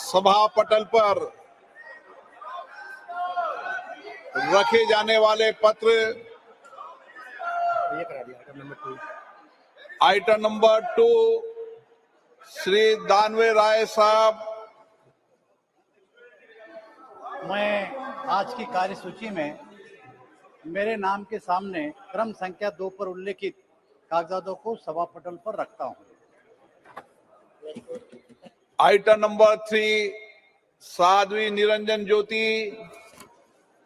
सभा पटल पर रखे जाने वाले पत्र आइटम नंबर 2 श्री दानवे राय साहब। मैं आज की कार्यसूची में मेरे नाम के सामने क्रम संख्या 2 पर उल्लेखित कागजातों को सभा पटल पर रखता हूं। Item number 3 Sadhvi Niranjan Jyoti.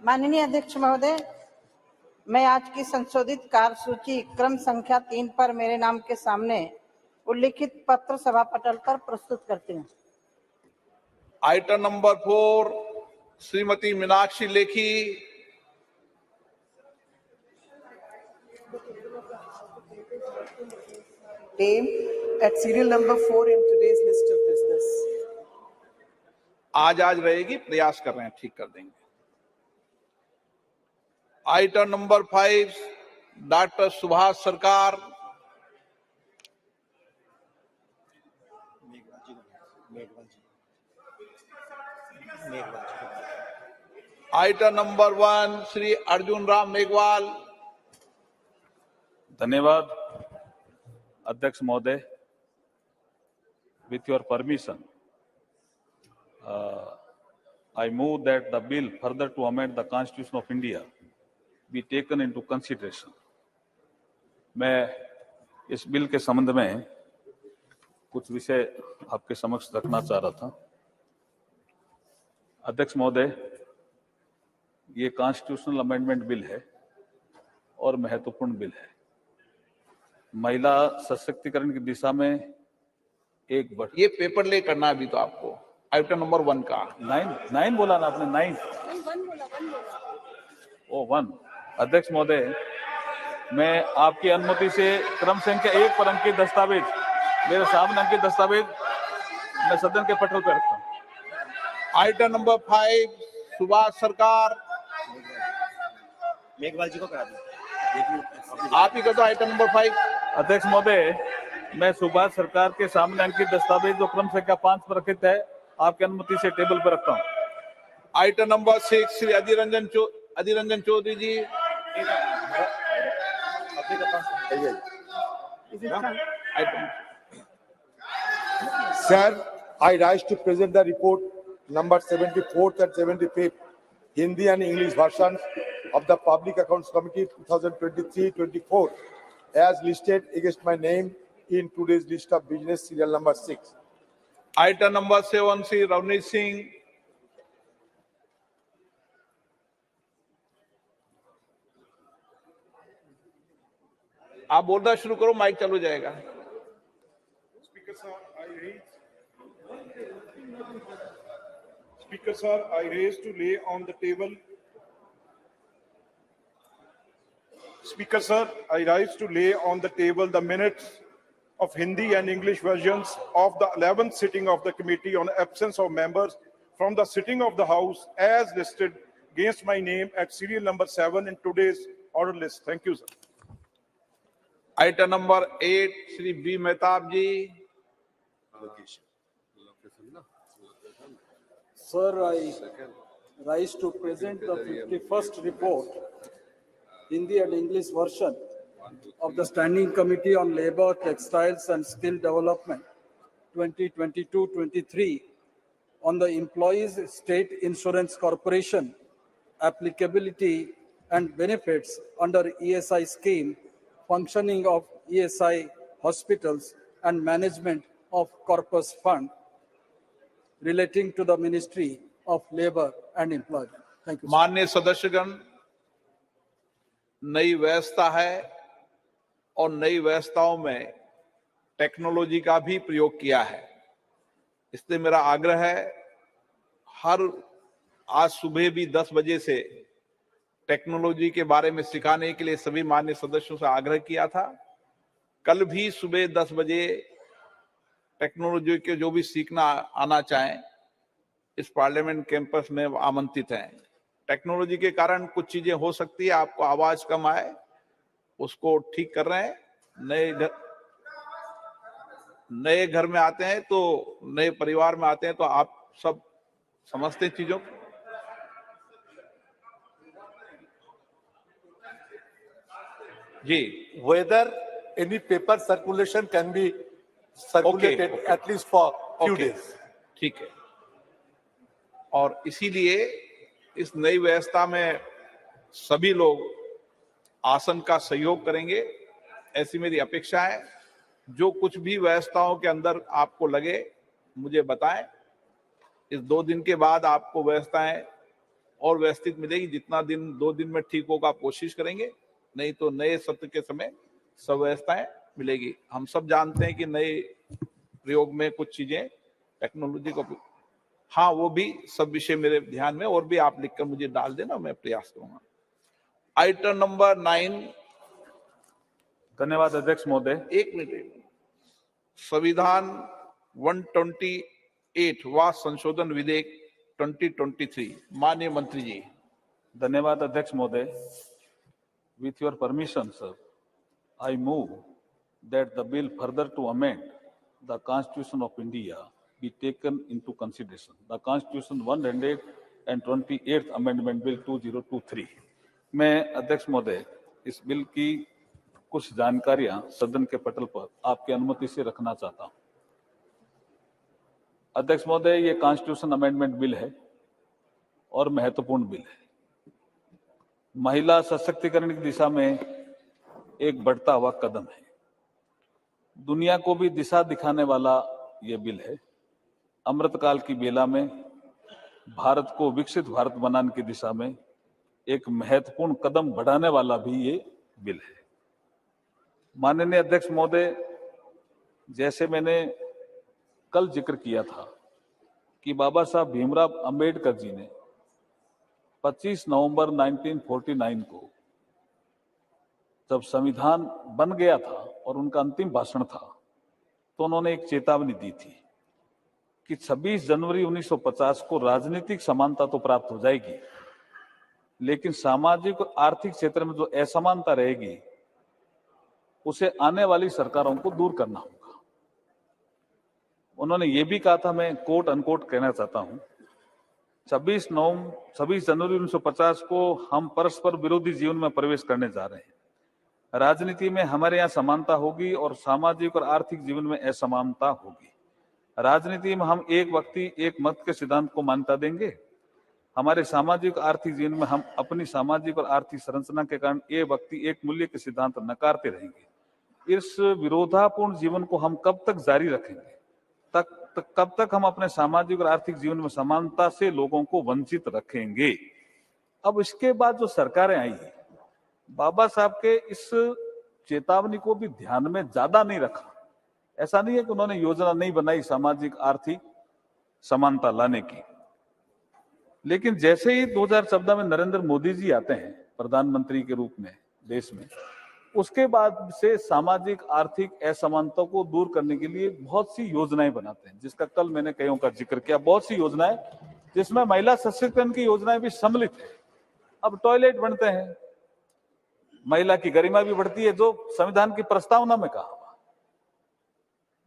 माननीय अध्यक्ष महोदय, मैं आज की संशोधित कार्यसूची क्रम संख्या 3 पर मेरे नाम के सामने उल्लिखित पत्र सभा पटल पर प्रस्तुत करती हूँ। Item number 4 Shrimati Meenakshi Lekhi. Name at serial number 4 in today's list of business. आज रहेगी, प्रयास कर रहे हैं, ठीक कर देंगे। आइटम नंबर 5 डॉक्टर सुभाष सरकार। Item number 1 Shri Arjun Ram Meghwal. धन्यवाद अध्यक्ष महोदय। With your permission, I move that the bill further to amend the Constitution of India be taken into consideration. मैं इस बिल के संबंध में कुछ विषय आपके समक्ष रखना चाह रहा था। अध्यक्ष महोदय, ये कॉन्स्टिट्यूशनल अमेंडमेंट बिल है और महत्वपूर्ण बिल है। महिला सशक्तिकरण की दिशा में एक ये पेपर ले करना अभी तो आपको आइटम नंबर 1 का 9 बोला ना आपने? 9 ओ 1। अध्यक्ष महोदय, मैं आपकी अनुमति से क्रम संख्या 1 पर अंकित दस्तावेज, मेरे सामने अंकित दस्तावेज मैं सदन के पटल पर रखता हूँ। आइटम नंबर 5 सुभाष सरकार। मेघवाल जी को करा दो। आप ही का तो आइटम नंबर 5। अध्यक्ष महोदय, मैं सुभाष सरकार के सामने अंकित दस्तावेज जो क्रम संख्या 5 पर रखित है, आपकी अनुमति से टेबल पर रखता हूँ। Item number 6 Shri Adhir Ranjan Chowdhury ji. Sir, I rise to present the report number 74th and 75th Hindi and English versions of the Public Accounts Committee 2023-24 as listed against my name in today's list of business serial number 6. Item number 7 Shri Ravneet Singh. आप बोलना शुरू करो, mic चालू जाएगा। Speaker sir, I raise to lay on the table. Speaker sir, I rise to lay on the table the minutes of Hindi and English versions of the 11th sitting of the Committee on Absence of Members from the sitting of the House as listed against my name at serial number 7 in today's order list. Thank you, sir. Item number 8 Shri B Mehtab ji. Sir, I rise to present the 51st report, Hindi and English version of the Standing Committee on Labour, Textiles and Skill Development 2022-23 on the Employees State Insurance Corporation, applicability and benefits under ESI scheme, functioning of ESI hospitals and management of corpus fund relating to the Ministry of Labour and Employment. Thank you. माननीय सदस्यगण, नई व्यवस्था है और नई व्यवस्थाओं में technology का भी प्रयोग किया है। इसलिए मेरा आग्रह है, आज सुबह भी 10 बजे से टेक्नोलॉजी के बारे में सिखाने के लिए सभी माननीय सदस्यों से आग्रह किया था। कल भी सुबह 10 बजे टेक्नोलॉजी के जो भी सीखना आना चाहें, इस पार्लियामेंट कैंपस में आमंत्रित हैं। टेक्नोलॉजी के कारण कुछ चीजें हो सकती है, आपको आवाज कम आए, उसको ठीक कर रहे हैं। नए घर में आते हैं तो, नए परिवार में आते हैं तो आप सब समझते हैं चीजों को? जी, Whether any paper circulation can be circulated Okay. at least for few Okay. days. ठीक है। और इसीलिए इस नई व्यवस्था में सभी लोग आसन का सहयोग करेंगे, ऐसी मेरी अपेक्षा है। जो कुछ भी व्यवस्थाओं के अंदर आपको लगे मुझे बताएं। इस 2 दिन के बाद आपको व्यवस्थाएं और व्यवस्थित मिलेगी। जितना दिन 2 दिन में ठीक होगा कोशिश करेंगे, नहीं तो नए सत्र के समय सब व्यवस्थाएं मिलेगी। हम सब जानते हैं कि नए प्रयोग में कुछ चीजें टेक्नोलॉजी को, हाँ वो भी सब विषय मेरे ध्यान में, और भी आप लिखकर मुझे डाल देना, मैं प्रयास करूंगा। Item number 9। धन्यवाद अध्यक्ष महोदय। एक मिनट। संविधान 128 व संशोधन विधेयक 2023, माननीय मंत्री जी। धन्यवाद अध्यक्ष महोदय। With your permission, sir, I move that the bill further to amend the Constitution of India be taken into consideration. The Constitution 128th Amendment Bill 2023। मैं अध्यक्ष महोदय इस बिल की कुछ जानकारियां सदन के पटल पर आपकी अनुमति से रखना चाहता हूं। अध्यक्ष महोदय, ये कॉन्स्टिट्यूशन अमेंडमेंट बिल है और महत्वपूर्ण बिल है। महिला सशक्तिकरण की दिशा में एक बढ़ता हुआ कदम है। दुनिया को भी दिशा दिखाने वाला ये बिल है। अमृतकाल की बेला में भारत को विकसित भारत बनाने की दिशा में एक महत्वपूर्ण कदम बढ़ाने वाला भी ये बिल है। माननीय अध्यक्ष महोदय, जैसे मैंने कल जिक्र किया था कि बाबा साहब भीमराव अंबेडकर जी ने 25 नवंबर 1949 को जब संविधान बन गया था और उनका अंतिम भाषण था, तो उन्होंने एक चेतावनी दी थी कि 26 जनवरी 1950 को राजनीतिक समानता तो प्राप्त हो जाएगी, लेकिन सामाजिक और आर्थिक क्षेत्र में जो असमानता रहेगी उसे आने वाली सरकारों को दूर करना होगा। उन्होंने ये भी कहा था, मैं कोट अनकोट कहना चाहता हूं, 26 जनवरी 1950 को हम परस्पर विरोधी जीवन में प्रवेश करने जा रहे हैं। राजनीति में हमारे यहाँ समानता होगी और सामाजिक और आर्थिक जीवन में असमानता होगी। राजनीति में हम एक व्यक्ति एक मत के सिद्धांत को मान्यता देंगे। हमारे सामाजिक और आर्थिक जीवन में हम अपनी सामाजिक और आर्थिक संरचना के कारण एक व्यक्ति एक मूल्य के सिद्धांत नकारते रहेंगे। इस विरोधापूर्ण जीवन को हम कब तक जारी रखेंगे? कब तक हम अपने सामाजिक और आर्थिक जीवन में समानता से लोगों को वंचित रखेंगे? अब इसके बाद जो सरकारें आई है, बाबा साहब के इस चेतावनी को भी ध्यान में ज्यादा नहीं रखा। ऐसा नहीं है कि उन्होंने योजना नहीं बनाई सामाजिक आर्थिक समानता लाने की, लेकिन जैसे ही 2014 में नरेंद्र मोदी जी आते हैं प्रधानमंत्री के रूप में देश में, उसके बाद से सामाजिक आर्थिक असमानता को दूर करने के लिए बहुत सी योजनाएं बनाते हैं, जिसका कल मैंने कईयों का जिक्र किया। बहुत सी योजनाएं जिसमें महिला सशक्तिकरण की योजनाएं भी सम्मिलित है। अब टॉयलेट बनते हैं, महिला की गरिमा भी बढ़ती है, जो संविधान की प्रस्तावना में कहा।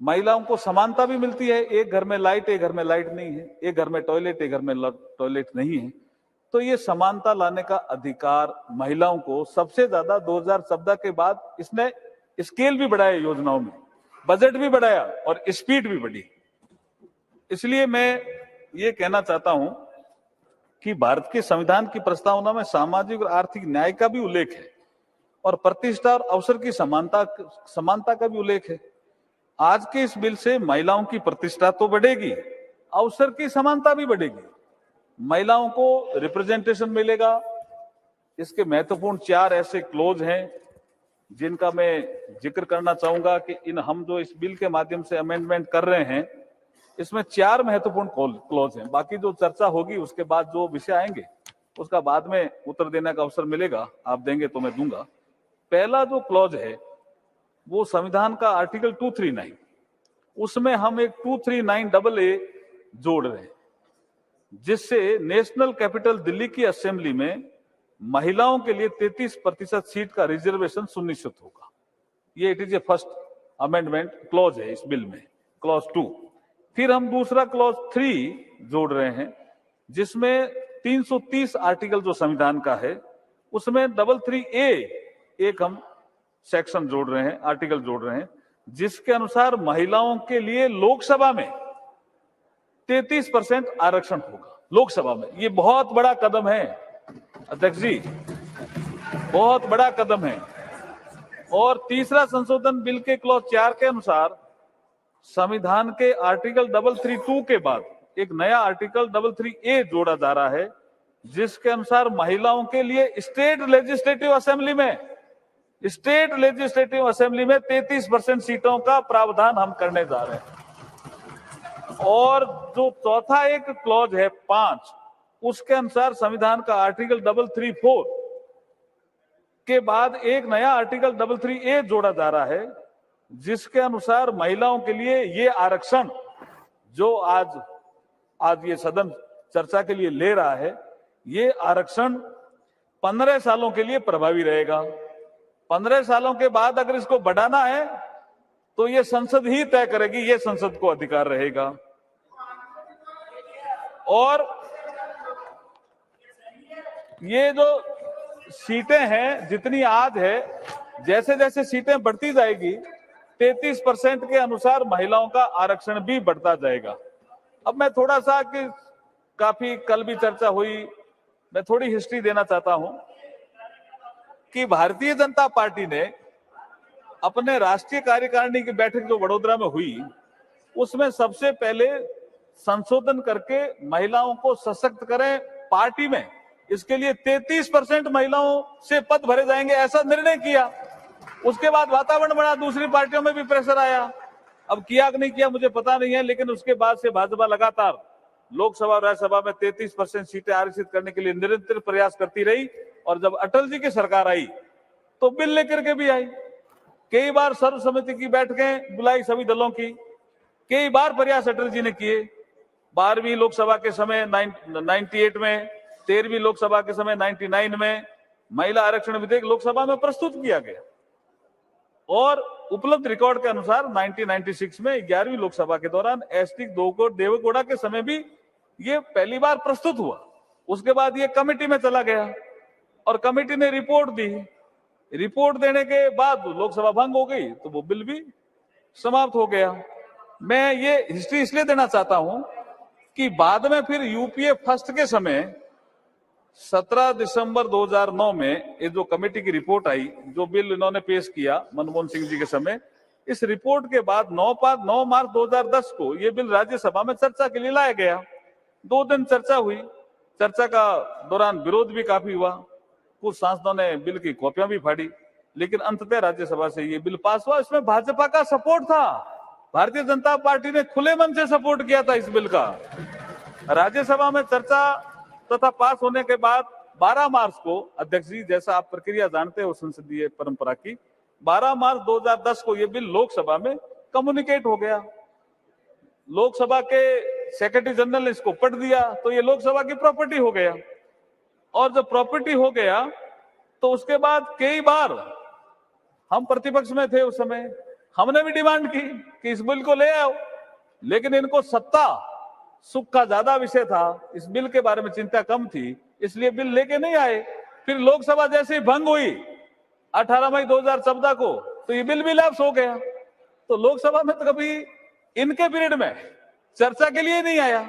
महिलाओं को समानता भी मिलती है, एक घर में लाइट एक घर में लाइट नहीं है, एक घर में टॉयलेट एक घर में टॉयलेट नहीं है। तो ये समानता लाने का अधिकार महिलाओं को सबसे ज्यादा 2014 के बाद इसने स्केल भी बढ़ाया, योजनाओं में बजट भी बढ़ाया और स्पीड भी बढ़ी। इसलिए मैं ये कहना चाहता हूं कि भारत के संविधान की प्रस्तावना में सामाजिक और आर्थिक न्याय का भी उल्लेख है और प्रतिष्ठा और अवसर की समानता का भी उल्लेख है। आज के इस बिल से महिलाओं की प्रतिष्ठा तो बढ़ेगी, अवसर की समानता भी बढ़ेगी, महिलाओं को रिप्रेजेंटेशन मिलेगा। इसके महत्वपूर्ण 4 ऐसे क्लोज हैं जिनका मैं जिक्र करना चाहूंगा कि हम जो इस बिल के माध्यम से अमेंडमेंट कर रहे हैं, इसमें 4 महत्वपूर्ण क्लोज हैं। बाकी जो चर्चा होगी उसके बाद जो विषय आएंगे उसका बाद में उत्तर देने का अवसर मिलेगा, आप देंगे तो मैं दूंगा। पहला जो क्लॉज है वो संविधान का आर्टिकल 239, उसमें हम एक 239AA जोड़ रहे हैं, जिससे नेशनल कैपिटल दिल्ली की असेंबली में महिलाओं के लिए 33% सीट का रिजर्वेशन सुनिश्चित होगा। ये it is a first amendment clause है इस बिल में, क्लॉज 2। फिर हम दूसरा क्लॉज 3 जोड़ रहे हैं, जिसमें 330 आर्टिकल जो संविधान का है उसमें 333A एक हम सेक्शन जोड़ रहे हैं, आर्टिकल जोड़ रहे हैं, जिसके अनुसार महिलाओं के लिए लोकसभा में 33% आरक्षण होगा। लोकसभा में ये बहुत बड़ा कदम है अध्यक्ष जी, बहुत बड़ा कदम है। और तीसरा संशोधन बिल के क्लॉज 4 के अनुसार संविधान के आर्टिकल 332 के बाद एक नया आर्टिकल 333A जोड़ा जा रहा है, जिसके अनुसार महिलाओं के लिए स्टेट लेजिस्लेटिव असेंबली में 33% सीटों का प्रावधान हम करने जा रहे हैं। और जो चौथा एक क्लॉज है 5, उसके अनुसार संविधान का आर्टिकल 334 के बाद एक नया आर्टिकल 333A जोड़ा जा रहा है, जिसके अनुसार महिलाओं के लिए ये आरक्षण जो आज ये सदन चर्चा के लिए ले रहा है, ये आरक्षण 15 सालों के लिए प्रभावी रहेगा। 15 सालों के बाद अगर इसको बढ़ाना है तो ये संसद ही तय करेगी, ये संसद को अधिकार रहेगा। और ये जो सीटें हैं जितनी आज है, जैसे जैसे सीटें बढ़ती जाएगी 33% के अनुसार महिलाओं का आरक्षण भी बढ़ता जाएगा। अब मैं थोड़ा सा कि काफी कल भी चर्चा हुई, मैं थोड़ी हिस्ट्री देना चाहता हूं कि भारतीय जनता पार्टी ने अपने राष्ट्रीय कार्यकारिणी की बैठक जो वडोदरा में हुई, उसमें सबसे पहले संशोधन करके महिलाओं को सशक्त करें पार्टी में, इसके लिए 33% महिलाओं से पद भरे जाएंगे, ऐसा निर्णय किया। उसके बाद वातावरण बना, दूसरी पार्टियों में भी प्रेशर आया। अब किया कि नहीं किया मुझे पता नहीं है, लेकिन उसके बाद से भाजपा लगातार लोकसभा और राज्यसभा में 33% सीटें आरक्षित करने के लिए निरंतर प्रयास करती रही। और जब अटल जी की सरकार आई तो बिल लेकर के भी आई, कई बार सर्वसम्मति की बैठकें बुलाई सभी दलों की, कई बार प्रयास अटल जी ने किए। 12वीं लोकसभा के समय 98 में, 13वीं लोकसभा के समय 99 में महिला आरक्षण विधेयक लोकसभा में प्रस्तुत किया गया। और उपलब्ध रिकॉर्ड के अनुसार 1996 में 11वीं लोकसभा के दौरान एसटी देवेगौड़ा के समय भी ये पहली बार प्रस्तुत हुआ। उसके बाद ये कमेटी में चला गया और कमेटी ने रिपोर्ट दी। रिपोर्ट देने के बाद लोकसभा भंग हो गई तो वो बिल भी समाप्त हो गया। मैं ये हिस्ट्री इसलिए देना चाहता हूं कि बाद में फिर यूपीए फर्स्ट के समय 17 दिसंबर 2009 में ये जो कमेटी की रिपोर्ट आई, जो बिल इन्होंने पेश किया मनमोहन सिंह जी के समय, इस रिपोर्ट के बाद 9 मार्च 2010 को ये बिल राज्यसभा में चर्चा के लिए लाया गया। 2 दिन चर्चा हुई। चर्चा का दौरान विरोध भी काफी हुआ, कुछ सांसदों ने बिल की कॉपियां भी फाड़ी, लेकिन अंततः राज्यसभा से ये बिल पास हुआ। इसमें भाजपा का सपोर्ट था, भारतीय जनता पार्टी ने खुले मन से सपोर्ट किया था इस बिल का। राज्यसभा में चर्चा तथा पास होने के बाद 12 मार्च को, अध्यक्ष जी जैसा आप प्रक्रिया जानते हो संसदीय परंपरा की, 12 मार्च 2010 को यह बिल लोकसभा में कम्युनिकेट हो गया। लोकसभा के सेक्रेटरी जनरल ने इसको पढ़ दिया तो ये लोकसभा की प्रॉपर्टी हो गया। और जब प्रॉपर्टी हो गया तो उसके बाद कई बार हम प्रतिपक्ष में थे उस समय, हमने भी डिमांड की कि इस बिल को ले आओ, लेकिन इनको सत्ता सुख का ज्यादा विषय था, इस बिल के बारे में चिंता कम थी, इसलिए बिल लेके नहीं आए। फिर लोकसभा जैसे ही भंग हुई 18 मई 2014 को तो ये बिल भी लैप्स हो गया। तो लोकसभा में तो कभी इनके पीरियड में चर्चा के लिए नहीं आया।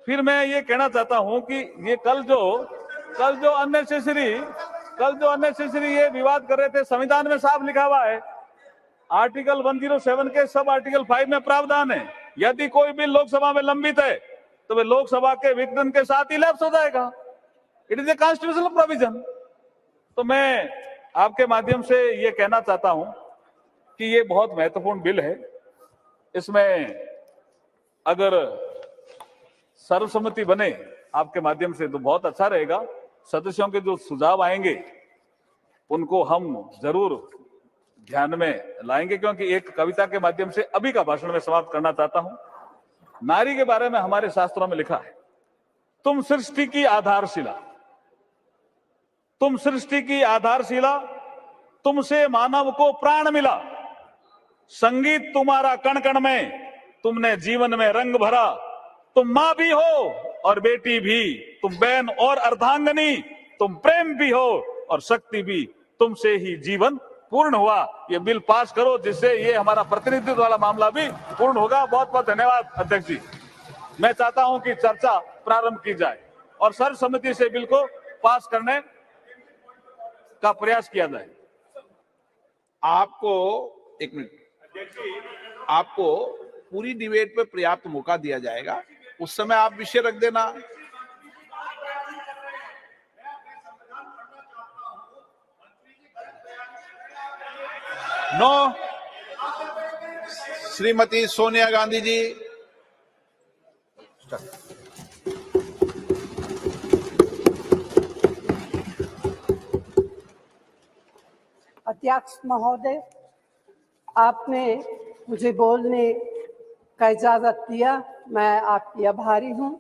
फिर मैं ये कहना चाहता हूं कि ये कल जो अननेसेसरी ये विवाद कर रहे थे, संविधान में साफ लिखा हुआ है, आर्टिकल 107 के सब आर्टिकल 5 में प्रावधान है, यदि कोई बिल लोकसभा में लंबित है तो वे लोकसभा के विघटन के साथ ही लैप्स हो जाएगा। It is a constitutional provision. तो मैं आपके माध्यम से ये कहना चाहता हूं कि ये बहुत महत्वपूर्ण बिल है। इसमें अगर सर्वसम्मति बने आपके माध्यम से तो बहुत अच्छा रहेगा। सदस्यों के जो सुझाव आएंगे उनको हम जरूर ध्यान में लाएंगे, क्योंकि एक कविता के माध्यम से अभी का भाषण में समाप्त करना चाहता हूं। नारी के बारे में हमारे शास्त्रों में लिखा है, तुम सृष्टि की आधारशिला, तुम सृष्टि की आधारशिला, तुमसे मानव को प्राण मिला, संगीत तुम्हारा कण कण में, तुमने जीवन में रंग भरा। तुम माँ भी हो और बेटी भी, तुम बहन और अर्धांगिनी, तुम प्रेम भी हो और शक्ति भी। तुमसे ही जीवन पूर्ण हुआ। ये बिल पास करो जिससे ये हमारा प्रतिनिधित्व वाला मामला भी पूर्ण होगा। बहुत बहुत धन्यवाद अध्यक्ष जी। मैं चाहता हूं कि चर्चा प्रारंभ की जाए और सर्वसम्मति से बिल को पास करने का प्रयास किया जाए। आपको एक मिनट, आपको पूरी डिबेट पे पर्याप्त मौका दिया जाएगा, उस समय आप विषय रख देना। नो, श्रीमती सोनिया गांधी जी। अध्यक्ष महोदय, आपने मुझे बोलने का इजाजत दिया, मैं आपकी आभारी हूँ।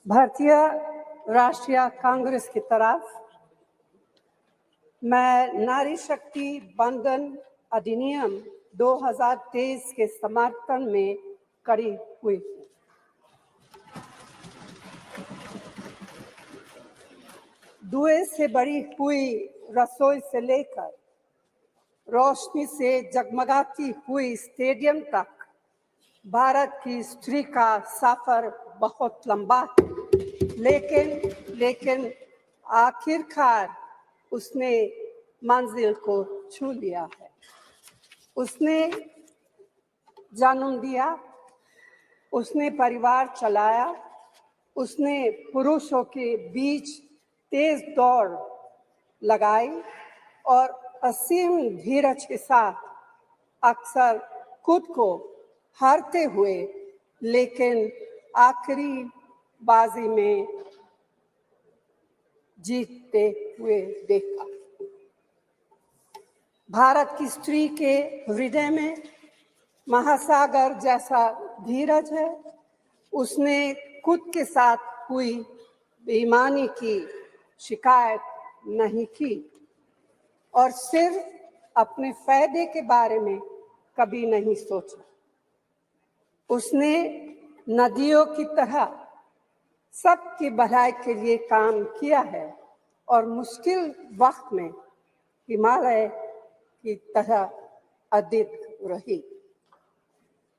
भारतीय राष्ट्रीय कांग्रेस की तरफ मैं नारी शक्ति वंदन अधिनियम 2023 के समर्थन में खड़ी हुई हूँ। धुएं से भरी हुई रसोई से लेकर रोशनी से जगमगाती हुई स्टेडियम तक भारत की स्त्री का सफर बहुत लंबा है, लेकिन आखिरकार उसने मंजिल को छू लिया है। उसने जन्म दिया, उसने परिवार चलाया, उसने पुरुषों के बीच तेज दौड़ लगाई और असीम धीरज के साथ अक्सर खुद को हारते हुए लेकिन आखिरी बाजी में जीतते हुए देखा। भारत की स्त्री के हृदय में महासागर जैसा धीरज है। उसने खुद के साथ हुई बेईमानी की शिकायत नहीं की और सिर्फ अपने फायदे के बारे में कभी नहीं सोचा। उसने नदियों की तरह सबकी भलाई के लिए काम किया है और मुश्किल वक्त में हिमालय की तरह अडिग रही।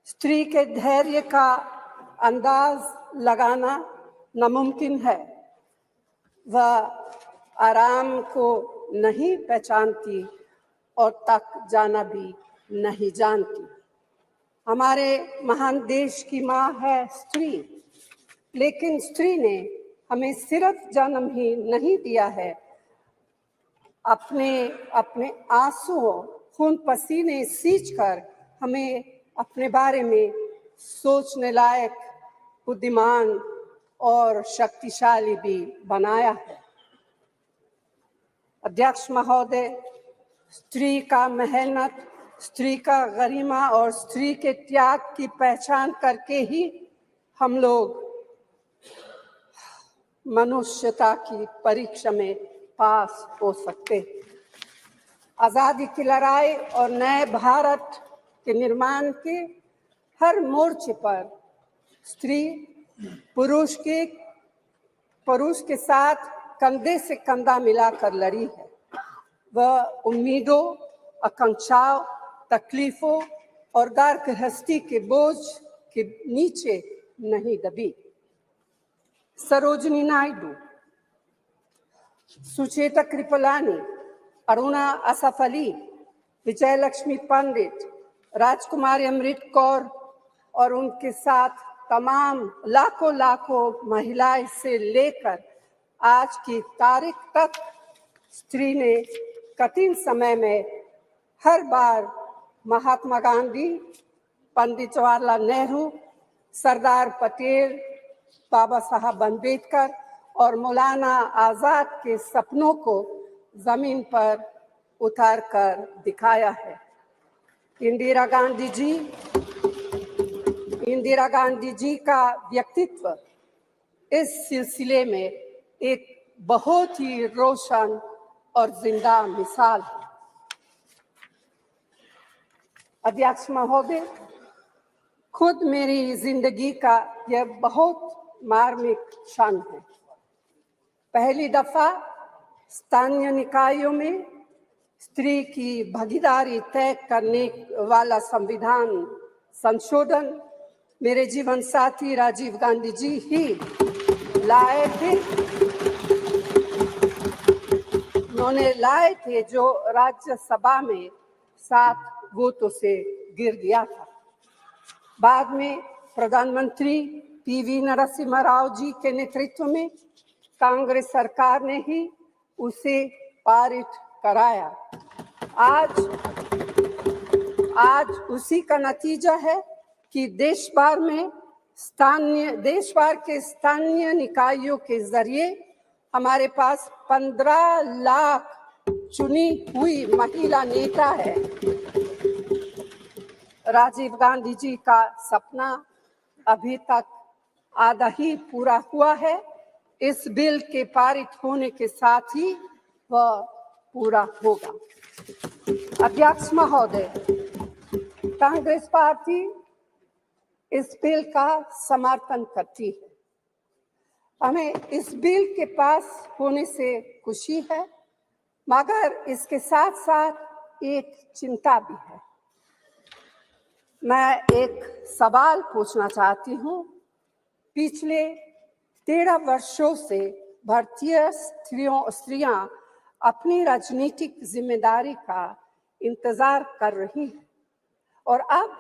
स्त्री के धैर्य का अंदाज लगाना नामुमकिन है। वह आराम को नहीं पहचानती और तक जाना भी नहीं जानती। हमारे महान देश की माँ है स्त्री, लेकिन स्त्री ने हमें सिर्फ जन्म ही नहीं दिया है, अपने आंसुओं खून पसीने सींचकर हमें अपने बारे में सोचने लायक, बुद्धिमान और शक्तिशाली भी बनाया है। अध्यक्ष महोदय, स्त्री का मेहनत, स्त्री का गरिमा और स्त्री के त्याग की पहचान करके ही हम लोग मनुष्यता की परीक्षा में पास हो सकते हैं। आज़ादी की लड़ाई और नए भारत के निर्माण के हर मोर्चे पर स्त्री पुरुष के साथ कंधे से कंधा मिलाकर लड़ी है। वह उम्मीदों, आकांक्षाओं, तकलीफों और घर गृहस्थी के बोझ के नीचे नहीं दबी। सरोजिनी नायडू, सुचेता कृपलानी, अरुणा असफ अली, विजयलक्ष्मी पंडित, राजकुमारी अमृत कौर और उनके साथ तमाम लाखों महिलाएं से लेकर आज की तारीख तक स्त्री ने कठिन समय में हर बार महात्मा गांधी, पंडित जवाहरलाल नेहरू, सरदार पटेल, बाबा साहब अम्बेडकर और मौलाना आजाद के सपनों को जमीन पर उतार कर दिखाया है। इंदिरा गांधी जी का व्यक्तित्व इस सिलसिले में एक बहुत ही रोशन और जिंदा मिसाल है। अध्यक्ष महोदय, खुद मेरी जिंदगी का यह बहुत मार्मिक क्षण है। पहली दफा स्थानीय निकायों में स्त्री की भागीदारी तय करने वाला संविधान संशोधन मेरे जीवन साथी राजीव गांधी जी ही लाए थे। उन्होंने लाए थे जो राज्यसभा में 7 वोटों से गिर गया था। बाद में प्रधानमंत्री पीवी नरसिम्हा राव जी के नेतृत्व में कांग्रेस सरकार ने ही उसे पारित कराया। आज उसी का नतीजा है कि देश भर के स्थानीय निकायों के जरिए हमारे पास 15 लाख चुनी हुई महिला नेता है। राजीव गांधी जी का सपना अभी तक आधा ही पूरा हुआ है। इस बिल के पारित होने के साथ ही वह पूरा होगा। अध्यक्ष महोदय, कांग्रेस पार्टी इस बिल का समर्थन करती है। हमें इस बिल के पास होने से खुशी है, मगर इसके साथ साथ एक चिंता भी है। मैं एक सवाल पूछना चाहती हूँ। पिछले 13 वर्षों से भारतीय स्त्रियां अपनी राजनीतिक जिम्मेदारी का इंतजार कर रही हैं और अब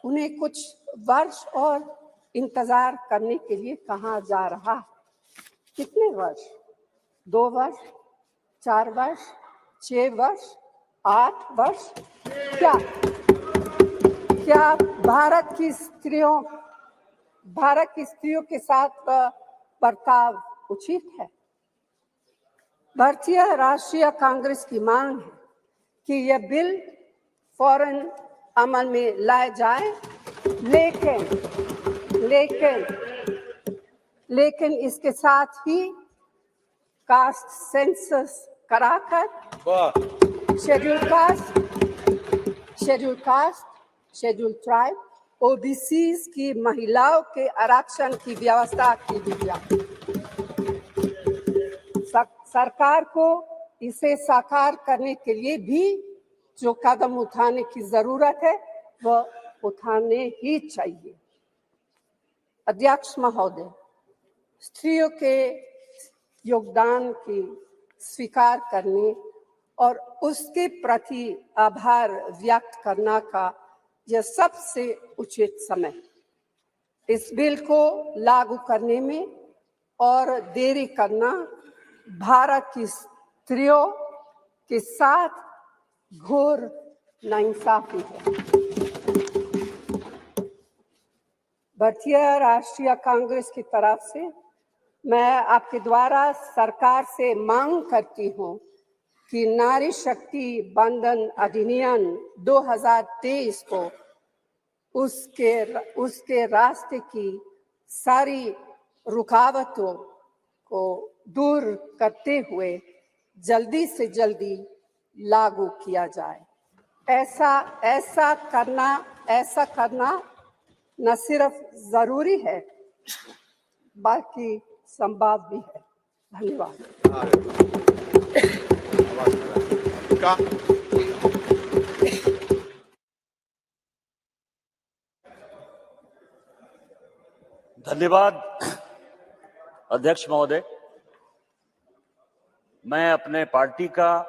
उन्हें कुछ वर्ष और इंतजार करने के लिए कहा जा रहा है। कितने वर्ष? 2 वर्ष, 4 वर्ष, 6 वर्ष, 8 वर्ष? क्या भारत की स्त्रियों के साथ बर्ताव उचित है? भारतीय राष्ट्रीय कांग्रेस की मांग है कि यह बिल फौरन अमल में लाया जाए, लेकिन इसके साथ ही कास्ट सेंसस कराकर शेड्यूल ट्राइब, ओबीसीज की महिलाओं के आरक्षण की व्यवस्था की जाए। सरकार को इसे साकार करने के लिए भी जो कदम उठाने की जरूरत है वह उठाने ही चाहिए। अध्यक्ष महोदय, स्त्रियों के योगदान की स्वीकार करने और उसके प्रति आभार व्यक्त करना का यह सबसे उचित समय। इस बिल को लागू करने में और देरी करना भारत की स्त्रियों के साथ घोर नाइंसाफी है। भारतीय राष्ट्रीय कांग्रेस की तरफ से मैं आपके द्वारा सरकार से मांग करती हूं कि नारी शक्ति बंधन अधिनियम 2023 को उसके रास्ते की सारी रुकावटों को दूर करते हुए जल्दी से जल्दी लागू किया जाए। ऐसा करना न सिर्फ जरूरी है बल्कि संभव भी है। धन्यवाद। धन्यवाद अध्यक्ष महोदय। मैं अपने पार्टी का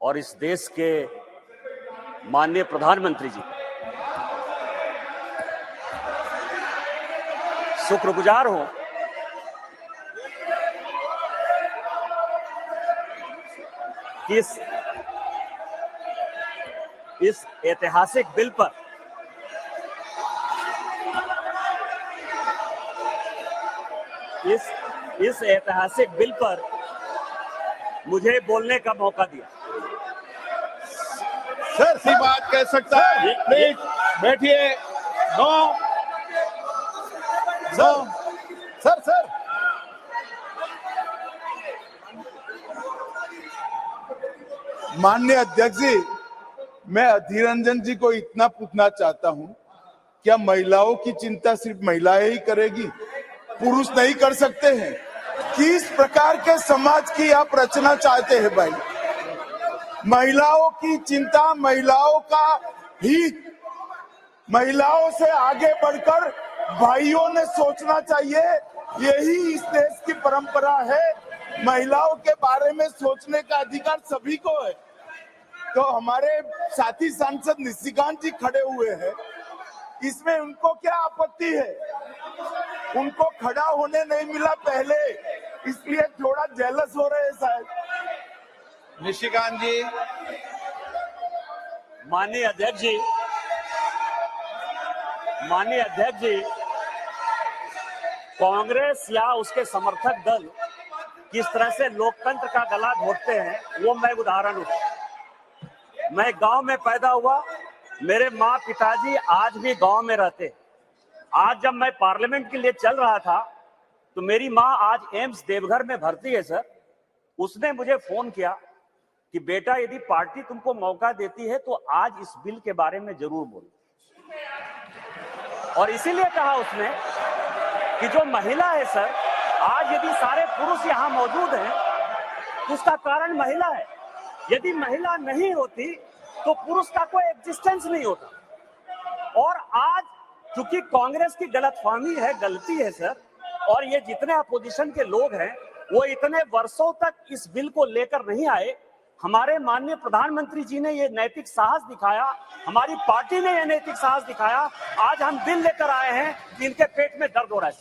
और इस देश के माननीय प्रधानमंत्री जी शुक्रगुजार हूं कि इस ऐतिहासिक बिल पर इस ऐतिहासिक बिल पर मुझे बोलने का मौका दिया। सर सी बात कह सकता है, प्लीज बैठिए। नो सर माननीय अध्यक्ष जी, मैं अधीर रंजन जी को इतना पूछना चाहता हूं क्या महिलाओं की चिंता सिर्फ महिलाएं ही करेगी, पुरुष नहीं कर सकते हैं? किस प्रकार के समाज की आप रचना चाहते हैं भाई? महिलाओं की चिंता, महिलाओं का हित, महिलाओं से आगे बढ़कर भाइयों ने सोचना चाहिए। यही इस देश की परंपरा है। महिलाओं के बारे में सोचने का अधिकार सभी को है। तो हमारे साथी सांसद निशिकांत जी खड़े हुए हैं, इसमें उनको क्या आपत्ति है? उनको खड़ा होने नहीं मिला पहले, इसलिए थोड़ा जेलस हो रहे हैं शायद। निशिकांत जी। माननीय अध्यक्ष जी, कांग्रेस या उसके समर्थक दल किस तरह से लोकतंत्र का गला घोटते हैं, वो मैं उदाहरण हूं। मैं गांव में पैदा हुआ, मेरे माँ पिताजी आज भी गांव में रहते। आज जब मैं पार्लियामेंट के लिए चल रहा था तो मेरी माँ आज एम्स देवघर में भर्ती है सर। उसने मुझे फोन किया कि बेटा यदि पार्टी तुमको मौका देती है तो आज इस बिल के बारे में जरूर बोलो। और इसीलिए कहा उसने कि जो महिला है सर, आज यदि सारे पुरुष यहाँ मौजूद हैं उसका कारण महिला है। यदि महिला नहीं होती तो पुरुष का कोई एग्जिस्टेंस नहीं होता। और आज चूंकि कांग्रेस की गलतफहमी है, गलती है सर, और ये जितने अपोजिशन के लोग हैं वो इतने वर्षों तक इस बिल को लेकर नहीं आए। हमारे माननीय प्रधानमंत्री जी ने ये नैतिक साहस दिखाया, हमारी पार्टी ने ये नैतिक साहस दिखाया। आज हम बिल लेकर आए हैं कि इनके पेट में दर्द हो रहा है।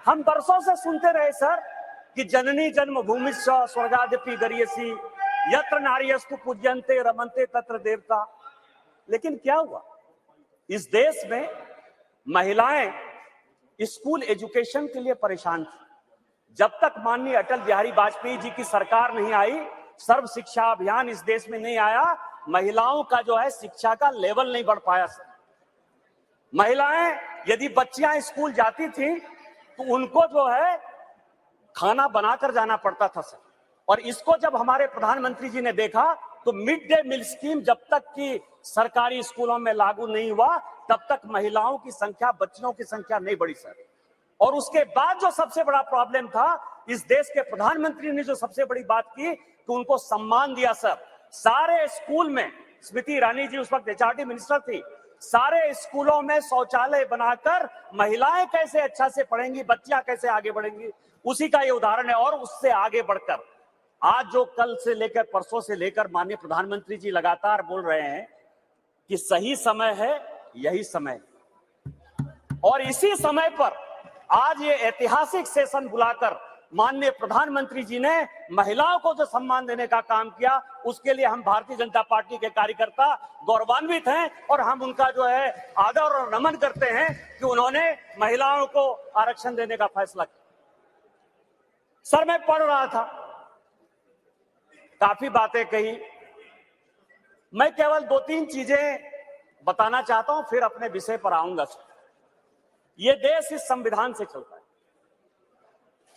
हम वर्षों से सुनते रहे सर कि जननी जन्मभूमिश्च स्वर्गादपि गरीयसी, यत्र नार्यस्तु पूज्यन्ते रमन्ते तत्र देवता। लेकिन क्या हुआ? इस देश में महिलाएं स्कूल एजुकेशन के लिए परेशान थी। जब तक माननीय अटल बिहारी वाजपेयी जी की सरकार नहीं आई, सर्व शिक्षा अभियान इस देश में नहीं आया, महिलाओं का जो है शिक्षा का लेवल नहीं बढ़ पाया सर। महिलाएं यदि बच्चियां स्कूल जाती थी तो उनको जो है खाना बनाकर जाना पड़ता था सर। और इसको जब हमारे प्रधानमंत्री जी ने देखा तो मिड डे मील स्कीम जब तक की सरकारी स्कूलों में लागू नहीं हुआ तब तक महिलाओं की संख्या, बच्चियों की संख्या नहीं बढ़ी सर। और उसके बाद जो सबसे बड़ा प्रॉब्लम था, इस देश के प्रधानमंत्री ने जो सबसे बड़ी बात की तो उनको सम्मान दिया सर। सारे स्कूल में, स्मृति ईरानी जी उस वक्त एचआरडी मिनिस्टर थी, सारे स्कूलों में शौचालय बनाकर महिलाएं कैसे अच्छा से पढ़ेंगी, बच्चियां कैसे आगे बढ़ेंगी, उसी का ये उदाहरण है। और उससे आगे बढ़कर आज जो कल से लेकर परसों से लेकर माननीय प्रधानमंत्री जी लगातार बोल रहे हैं कि सही समय है, यही समय। और इसी समय पर आज ये ऐतिहासिक सेशन बुलाकर माननीय प्रधानमंत्री जी ने महिलाओं को जो सम्मान देने का काम किया, उसके लिए हम भारतीय जनता पार्टी के कार्यकर्ता गौरवान्वित हैं। और हम उनका जो है आदर और नमन करते हैं कि उन्होंने महिलाओं को आरक्षण देने का फैसला किया। सर मैं पढ़ रहा था, काफी बातें कही, मैं केवल 2-3 चीजें बताना चाहता हूं, फिर अपने विषय पर आऊंगा। ये देश इस संविधान से चलता है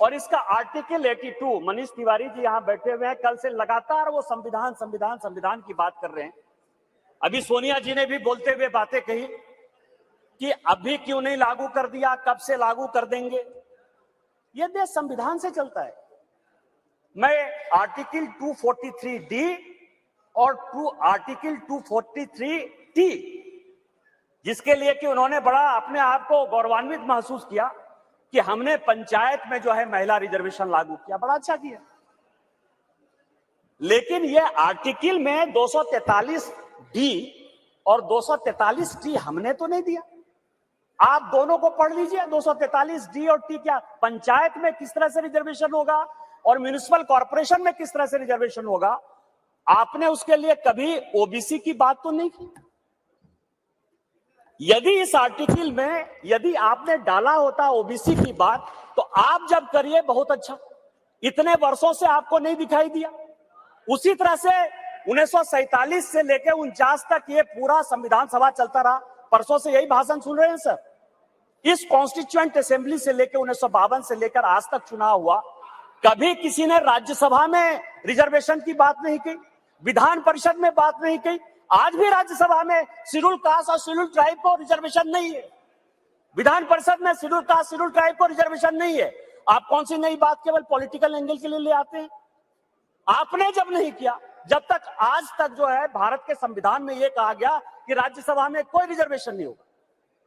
और इसका आर्टिकल 82, मनीष तिवारी जी यहां बैठे हुए हैं, कल से लगातार वो संविधान संविधान संविधान की बात कर रहे हैं। अभी सोनिया जी ने भी बोलते हुए बातें कही कि अभी क्यों नहीं लागू कर दिया, कब से लागू कर देंगे। ये देश संविधान से चलता है। मैं आर्टिकल 243D और आर्टिकल 243T, जिसके लिए कि उन्होंने बड़ा अपने आप को गौरवान्वित महसूस किया कि हमने पंचायत में जो है महिला रिजर्वेशन लागू किया, बड़ा अच्छा किया। लेकिन ये आर्टिकल में 243D और 243T हमने तो नहीं दिया। आप दोनों को पढ़ लीजिए, 243D और T क्या पंचायत में किस तरह से रिजर्वेशन होगा और म्युनिसिपल कॉर्पोरेशन में किस तरह से रिजर्वेशन होगा। आपने उसके लिए कभी ओबीसी की बात तो नहीं की। यदि इस आर्टिकल में यदि आपने डाला होता ओबीसी की बात तो आप जब करिए बहुत अच्छा, इतने वर्षों से आपको नहीं दिखाई दिया। उसी तरह से 1947 से लेकर 49 तक ये पूरा संविधान सभा चलता रहा। परसों से यही भाषण सुन रहे हैं सर। इस कॉन्स्टिट्यूएंट असेंबली से लेकर 1952 से लेकर आज तक चुनाव हुआ, कभी किसी ने राज्यसभा में रिजर्वेशन की बात नहीं की, विधान परिषद में बात नहीं की। आज भी राज्यसभा में शेड्यूल कास्ट और शेड्यूल ट्राइब को रिजर्वेशन नहीं है, विधान परिषद में शेड्यूल कास्ट शेड्यूल ट्राइब को रिजर्वेशन नहीं है। आप कौन सी नई बात केवल पॉलिटिकल एंगल के लिए ले आते हैं? आपने जब नहीं किया, जब तक आज तक जो है भारत के संविधान में यह कहा गया कि राज्यसभा में कोई रिजर्वेशन नहीं होगा,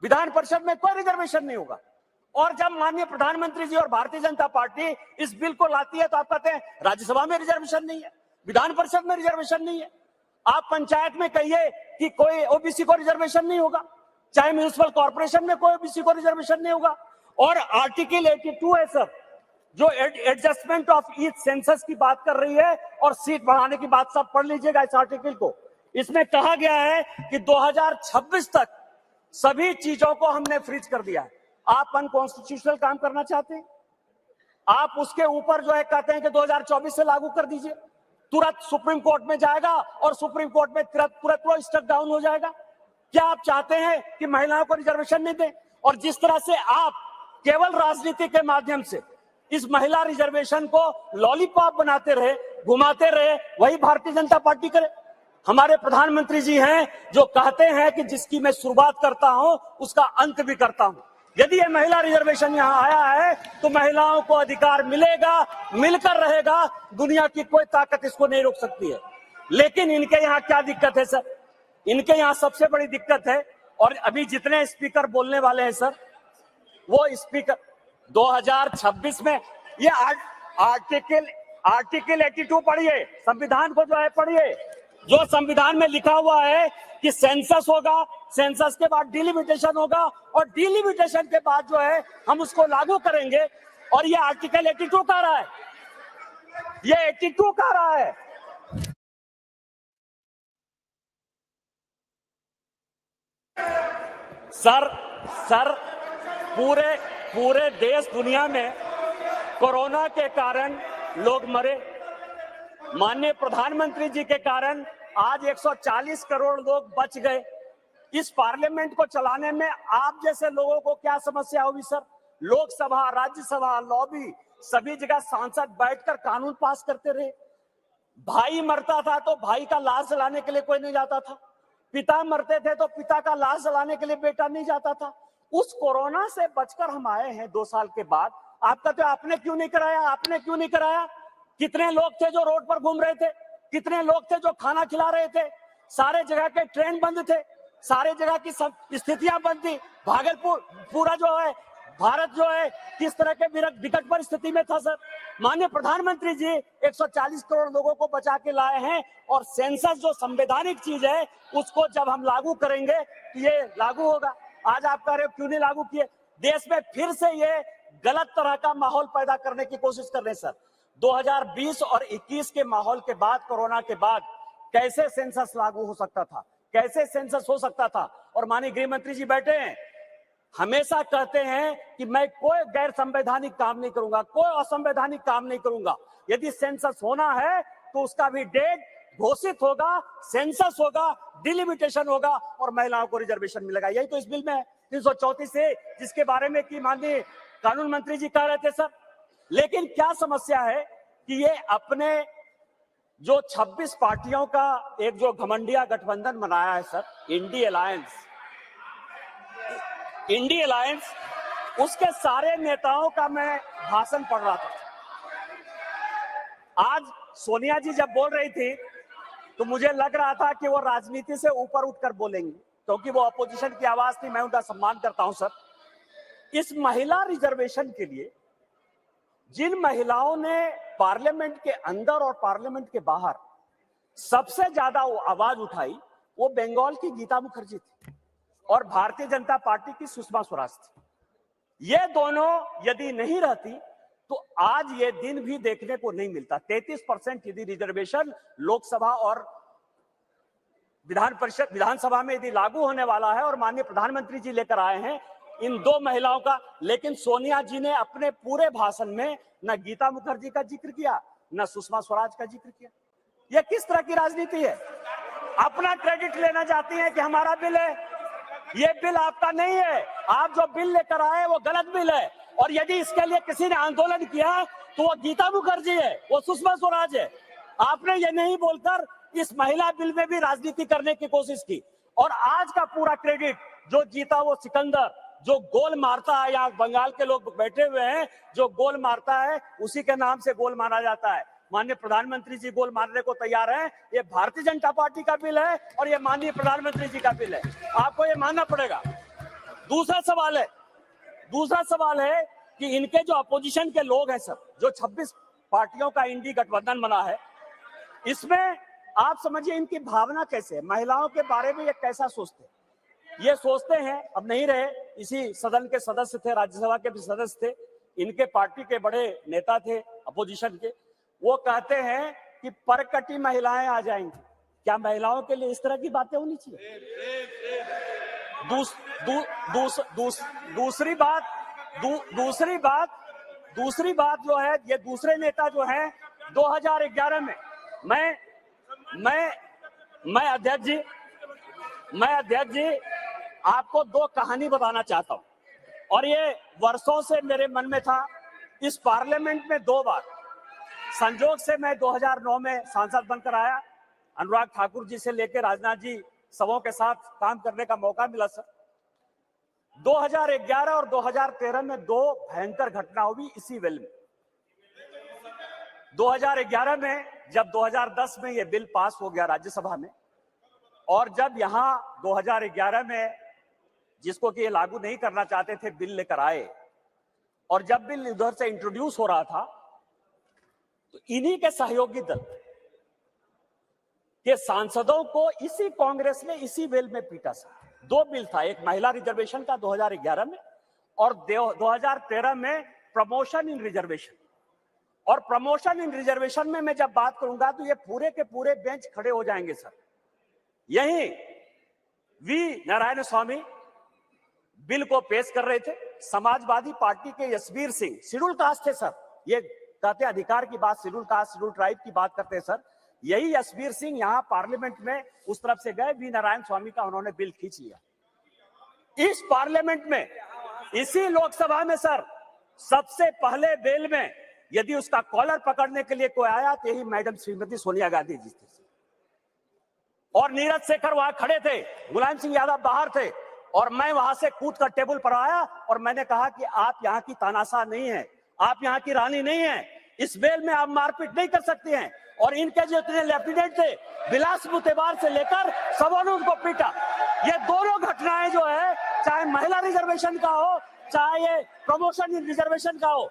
विधान परिषद में कोई रिजर्वेशन नहीं होगा, और जब माननीय प्रधानमंत्री जी और भारतीय जनता पार्टी इस बिल को लाती है तो आप कहते हैं राज्यसभा में रिजर्वेशन नहीं है, विधान परिषद में रिजर्वेशन नहीं है। आप पंचायत में कहिए कि कोई ओबीसी को रिजर्वेशन नहीं होगा, चाहे म्यूनिसिपल कॉर्पोरेशन में कोई ओबीसी को रिजर्वेशन नहीं होगा। और आर्टिकल 82 है सर, जो एडजस्टमेंट ऑफ ईच सेंसस की बात कर रही है और सीट बढ़ाने की बात, सब पढ़ लीजिएगा इस आर्टिकल को। इसमें कहा गया है कि 2026 तक सभी चीजों को हमने फ्रीज कर दिया है। आप अनकॉन्स्टिट्यूशनल काम करना चाहते हैं, आप उसके ऊपर जो है कहते हैं कि 2024 से लागू कर दीजिए, तुरंत सुप्रीम कोर्ट में जाएगा और सुप्रीम कोर्ट में तुरंत वो स्टक डाउन हो जाएगा। क्या आप चाहते हैं कि महिलाओं को रिजर्वेशन नहीं दें? और जिस तरह से आप केवल राजनीति के माध्यम से इस महिला रिजर्वेशन को लॉलीपॉप बनाते रहे, घुमाते रहे, वही भारतीय जनता पार्टी करे। हमारे प्रधानमंत्री जी हैं जो कहते हैं कि जिसकी मैं शुरुआत करता हूं उसका अंत भी करता हूं। यदि ये महिला रिजर्वेशन यहाँ आया है तो महिलाओं को अधिकार मिलेगा, मिलकर रहेगा, दुनिया की कोई ताकत इसको नहीं रोक सकती है। लेकिन इनके यहाँ क्या दिक्कत है सर? इनके यहाँ सबसे बड़ी दिक्कत है, और अभी जितने स्पीकर बोलने वाले हैं सर, वो स्पीकर 2026 में ये आर्टिकल 82 पढ़िए, संविधान को जो है पढ़िए, जो संविधान में लिखा हुआ है कि सेंसस होगा, सेंसस के बाद डिलिमिटेशन होगा, और डिलिमिटेशन के बाद जो है हम उसको लागू करेंगे। और ये आर्टिकल 82 कह रहा है, ये 82 कह रहा है। सर पूरे देश दुनिया में कोरोना के कारण लोग मरे, माननीय प्रधानमंत्री जी के कारण आज 140 करोड़ लोग बच गए। इस पार्लियामेंट को चलाने में आप जैसे लोगों को क्या समस्या होगी सर? लोकसभा, राज्यसभा, लॉबी, सभी जगह सांसद बैठकर कानून पास करते रहे। भाई मरता था तो भाई का लाश जलाने के लिए कोई नहीं जाता था, पिता मरते थे तो पिता का लाश जलाने के लिए बेटा नहीं जाता था। उस कोरोना से बचकर हम आए हैं 2 साल के बाद। आप कहते हो आपने क्यों नहीं कराया, आपने क्यों नहीं कराया? कितने लोग थे जो रोड पर घूम रहे थे, कितने लोग थे जो खाना खिला रहे थे, सारे जगह के ट्रेन बंद थे, सारे जगह की सब स्थितियां बंद थी। भागलपुर पूरा जो है भारत जो है किस तरह के विकट परिस्थिति में था सर। माननीय प्रधानमंत्री जी 140 करोड़ लोगों को बचा के लाए हैं, और सेंसस जो संवैधानिक चीज है उसको जब हम लागू करेंगे तो ये लागू होगा। आज आप कह रहे हो क्यों नहीं लागू किए? देश में फिर से ये गलत तरह का माहौल पैदा करने की कोशिश कर रहे हैं सर। 2020 और 21 के माहौल के बाद, कोरोना के बाद कैसे सेंसस लागू हो सकता था, कैसे सेंसस हो सकता था? और माननीय गृह मंत्री जी बैठे हैं, हमेशा कहते हैं कि मैं कोई गैर संवैधानिक काम नहीं करूंगा, कोई असंवैधानिक काम नहीं करूंगा। यदि सेंसस होना है तो उसका भी डेट घोषित होगा, सेंसस होगा, डिलिमिटेशन होगा और महिलाओं को रिजर्वेशन मिलेगा। यही तो इस बिल में है 334 से, जिसके बारे में कि माननीय कानून मंत्री जी कह रहे थे सर। लेकिन क्या समस्या है कि ये अपने जो 26 पार्टियों का एक जो घमंडिया गठबंधन बनाया है सर, इंडी अलायंस, उसके सारे नेताओं का मैं भाषण पढ़ रहा था। आज सोनिया जी जब बोल रही थी तो मुझे लग रहा था कि वो राजनीति से ऊपर उठकर बोलेंगी, क्योंकि वो अपोजिशन की आवाज थी। मैं उनका सम्मान करता हूं सर। इस महिला रिजर्वेशन के लिए जिन महिलाओं ने पार्लियामेंट के अंदर और पार्लियामेंट के बाहर सबसे ज्यादा आवाज उठाई, वो बंगाल की गीता मुखर्जी थी और भारतीय जनता पार्टी की सुषमा स्वराज थी। ये दोनों यदि नहीं रहती तो आज ये दिन भी देखने को नहीं मिलता। 33% यदि रिजर्वेशन लोकसभा और विधानसभा में यदि लागू होने वाला है और माननीय प्रधानमंत्री जी लेकर आए हैं इन 2 महिलाओं का, लेकिन सोनिया जी ने अपने पूरे भाषण में न गीता मुखर्जी का जिक्र किया, न सुषमा स्वराज का जिक्र किया। यह किस तरह की राजनीति है? अपना क्रेडिट लेना चाहती हैं कि हमारा बिल है। ये बिल आपका नहीं है, आप जो बिल लेकर आए वो गलत बिल है। और यदि इसके लिए किसी ने आंदोलन किया तो वो गीता मुखर्जी है, वो सुषमा स्वराज है। आपने ये नहीं बोलकर इस महिला बिल में भी राजनीति करने की कोशिश की। और आज का पूरा क्रेडिट जो जीता वो सिकंदर, जो गोल मारता है, यहाँ बंगाल के लोग बैठे हुए हैं, जो गोल मारता है उसी के नाम से गोल मारा जाता है। माननीय प्रधानमंत्री जी गोल मारने को तैयार हैं। ये भारतीय जनता पार्टी का बिल है और ये माननीय प्रधानमंत्री जी का बिल है, आपको ये मानना पड़ेगा। दूसरा सवाल है कि इनके जो अपोजिशन के लोग हैं सर, जो 26 पार्टियों का इंडी गठबंधन बना है, इसमें आप समझिए इनकी भावना कैसे है, महिलाओं के बारे में ये कैसा सोचते हैं। ये सोचते हैं, अब नहीं रहे, इसी सदन के सदस्य थे, राज्यसभा के भी सदस्य थे, इनके पार्टी के बड़े नेता थे अपोजिशन के, वो कहते हैं कि परकटी महिलाएं आ जाएंगी। क्या महिलाओं के लिए इस तरह की बातें होनी चाहिए? दूसरी बात जो है, ये दूसरे नेता जो है 2011 में मैं अध्यक्ष जी आपको दो कहानी बताना चाहता हूं, और ये वर्षों से मेरे मन में था। इस पार्लियामेंट में 2 बार संजोग से मैं 2009 में सांसद बनकर आया, अनुराग ठाकुर जी से लेकर राजनाथ जी सबों के साथ काम करने का मौका मिला सर। 2011 और 2013 में 2 भयंकर घटना हुई इसी वेल में। 2011 में जब 2010 में ये बिल पास हो गया राज्यसभा में, और जब यहां 2011 में जिसको कि ये लागू नहीं करना चाहते थे बिल लेकर आए, और जब बिल उधर से इंट्रोड्यूस हो रहा था तो इन्हीं के सहयोगी दल के सांसदों को इसी कांग्रेस ने इसी बिल में पीटा सर। 2 बिल था, एक महिला रिजर्वेशन का 2011 में और 2013 में प्रमोशन इन रिजर्वेशन। और प्रमोशन इन रिजर्वेशन में मैं जब बात करूंगा तो ये पूरे के पूरे बेंच खड़े हो जाएंगे सर। यही वी नारायण स्वामी बिल को पेश कर रहे थे, समाजवादी पार्टी के यशवीर सिंह, शेड्यूल कास्ट थे सर, ये कहते अधिकार की बात, शेड्यूल कास्ट शेड्यूल ट्राइब की बात करते हैं सर। यही यशवीर सिंह यहां पार्लियामेंट में उस तरफ से गए, वी नारायण स्वामी का उन्होंने बिल खींच लिया। इस पार्लियामेंट में, इसी लोकसभा में सर, सबसे पहले बिल में यदि उसका कॉलर पकड़ने के लिए कोई आया तो यही मैडम श्रीमती सोनिया गांधी जी थी, और नीरज शेखर वहां खड़े थे, मुलायम सिंह यादव बाहर थे, और मैं वहां से कूद कर टेबल पर आया और मैंने कहा कि आप यहाँ की तानाशाह नहीं है, आप यहाँ की रानी नहीं है, इस बेल में आप मारपीट नहीं कर सकती हैं। और इनके जो इतने लेफ्टिनेंट थे, बिलास मुतेबार से लेकर सबों ने उनको पीटा। ये दोनों घटनाएं जो है, चाहे महिला रिजर्वेशन का हो, चाहे ये प्रमोशन इन रिजर्वेशन का हो,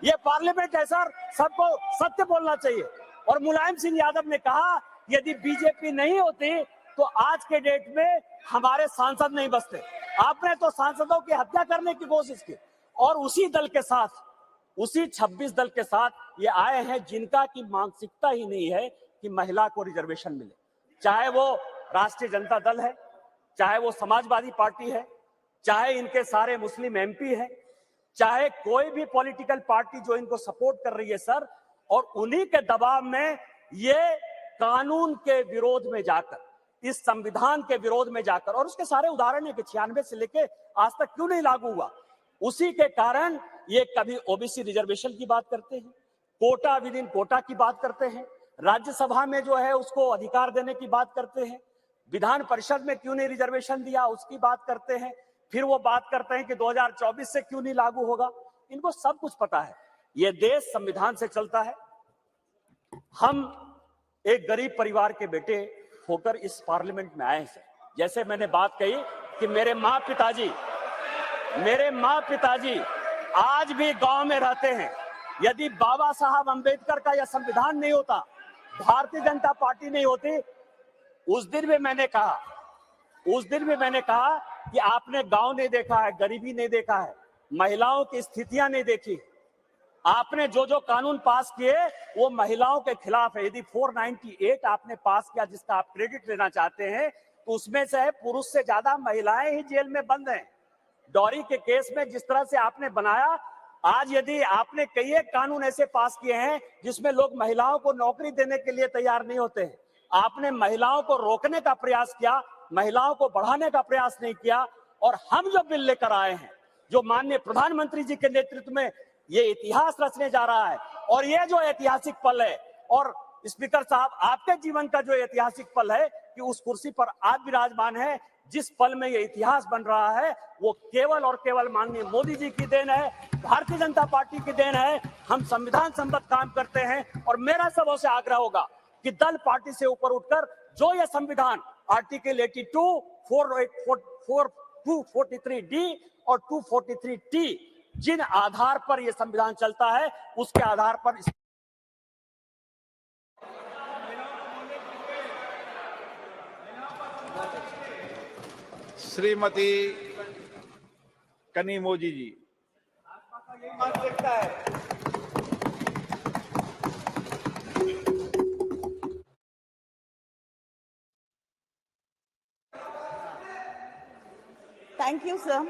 ये पार्लियामेंट है सर, सबको सत्य बोलना चाहिए। और मुलायम सिंह यादव ने कहा यदि बीजेपी नहीं होती तो आज के डेट में हमारे सांसद नहीं बचते। आपने तो सांसदों की हत्या करने की कोशिश की, और उसी दल के साथ, उसी 26 दल के साथ ये आए हैं जिनका की मानसिकता ही नहीं है कि महिला को रिजर्वेशन मिले। चाहे वो राष्ट्रीय जनता दल है, चाहे वो समाजवादी पार्टी है, चाहे इनके सारे मुस्लिम एमपी है, चाहे कोई भी पॉलिटिकल पार्टी जो इनको सपोर्ट कर रही है सर, और उन्हीं के दबाव में ये कानून के विरोध में जाकर, इस संविधान के विरोध में जाकर, और उसके सारे उदाहरण है कि 96 से लेके आज तक क्यों नहीं लागू हुआ, उसी के कारण ये कभी ओबीसी रिजर्वेशन की बात करते हैं, कोटा विद इन कोटा की बात करते हैं, राज्यसभा में जो है उसको अधिकार देने की बात करते हैं, विधान परिषद में क्यों नहीं रिजर्वेशन दिया उसकी बात करते हैं, फिर वो बात करते हैं कि 2024 से क्यों नहीं लागू होगा। इनको सब कुछ पता है, ये देश संविधान से चलता है। हम एक गरीब परिवार के बेटे होकर इस पार्लियामेंट में आए हैं। जैसे मैंने बात कही कि मेरे माँ पिताजी आज भी गांव में रहते हैं। यदि बाबा साहब अंबेडकर का यह संविधान नहीं होता, भारतीय जनता पार्टी नहीं होती, उस दिन भी मैंने कहा कि आपने गांव नहीं देखा है, गरीबी नहीं देखा है, महिलाओं की स्थितियां नहीं देखी, आपने जो जो कानून पास किए वो महिलाओं के खिलाफ है। यदि 498 आपने पास किया जिसका आप क्रेडिट लेना चाहते हैं, तो उसमें से पुरुष से ज्यादा महिलाएं ही जेल में बंद हैं। डॉरी के केस में जिस तरह से आपने बनाया, आज यदि आपने कई एक कानून ऐसे पास किए हैं जिसमें लोग महिलाओं को नौकरी देने के लिए तैयार नहीं होते हैं, आपने महिलाओं को रोकने का प्रयास किया, महिलाओं को बढ़ाने का प्रयास नहीं किया। और हम जो बिल लेकर आए हैं, जो माननीय प्रधानमंत्री जी के नेतृत्व में ये इतिहास रचने जा रहा है, और ये जो ऐतिहासिक पल है, और स्पीकर साहब, आपके जीवन का जो ऐतिहासिक पल है कि उस कुर्सी पर आप विराजमान हैं, जिस पल में ये इतिहास बन रहा है वो केवल और केवल माननीय मोदी जी की देन है, भारतीय जनता पार्टी की देन है। हम संविधान सम्मत काम करते हैं और मेरा सबों से आग्रह होगा कि दल पार्टी से ऊपर उठकर जो ये संविधान आर्टिकल 82, 243D और 243T जिन आधार पर यह संविधान चलता है उसके आधार पर श्रीमती कनीमोजी जी। Thank you, sir.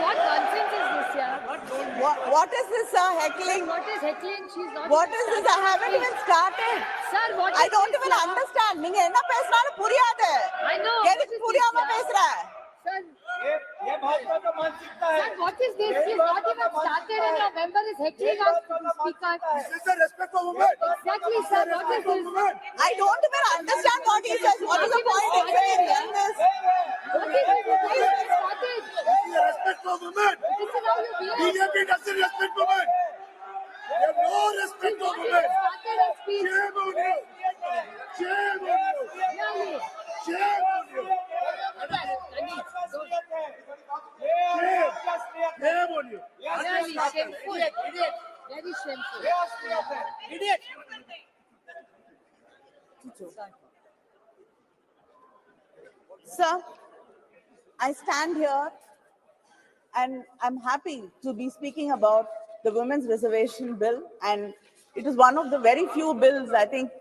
What nonsense is this, yeah? What is this, sir? Heckling? What is heckling? She's not. What even is this? I started haven't speaking. even started. Sir, what I is don't this, even yeah? understand. நீங்க என்ன பேசுறான்னு புரியாது. I know. எதுக்கு What is புரியாம this, yeah? பேசுற? Sir, sir, what is this? She's not even started and your member is heckling us, speaker. This is the respect for women. Exactly, sir. What is this? I don't even understand what he says. What is the point of saying this? What is this? Why is it started? This is the respect for women. This is how you behave. BJP doesn't respect women. They have no respect for What is women. started a speech? Shame on you. Shame on you. Really? Shame on you. Shame on you. Really shameful. Very shameful. Sir, I stand here and I'm happy to be speaking about the Women's Reservation Bill, and it is one of the very few bills I think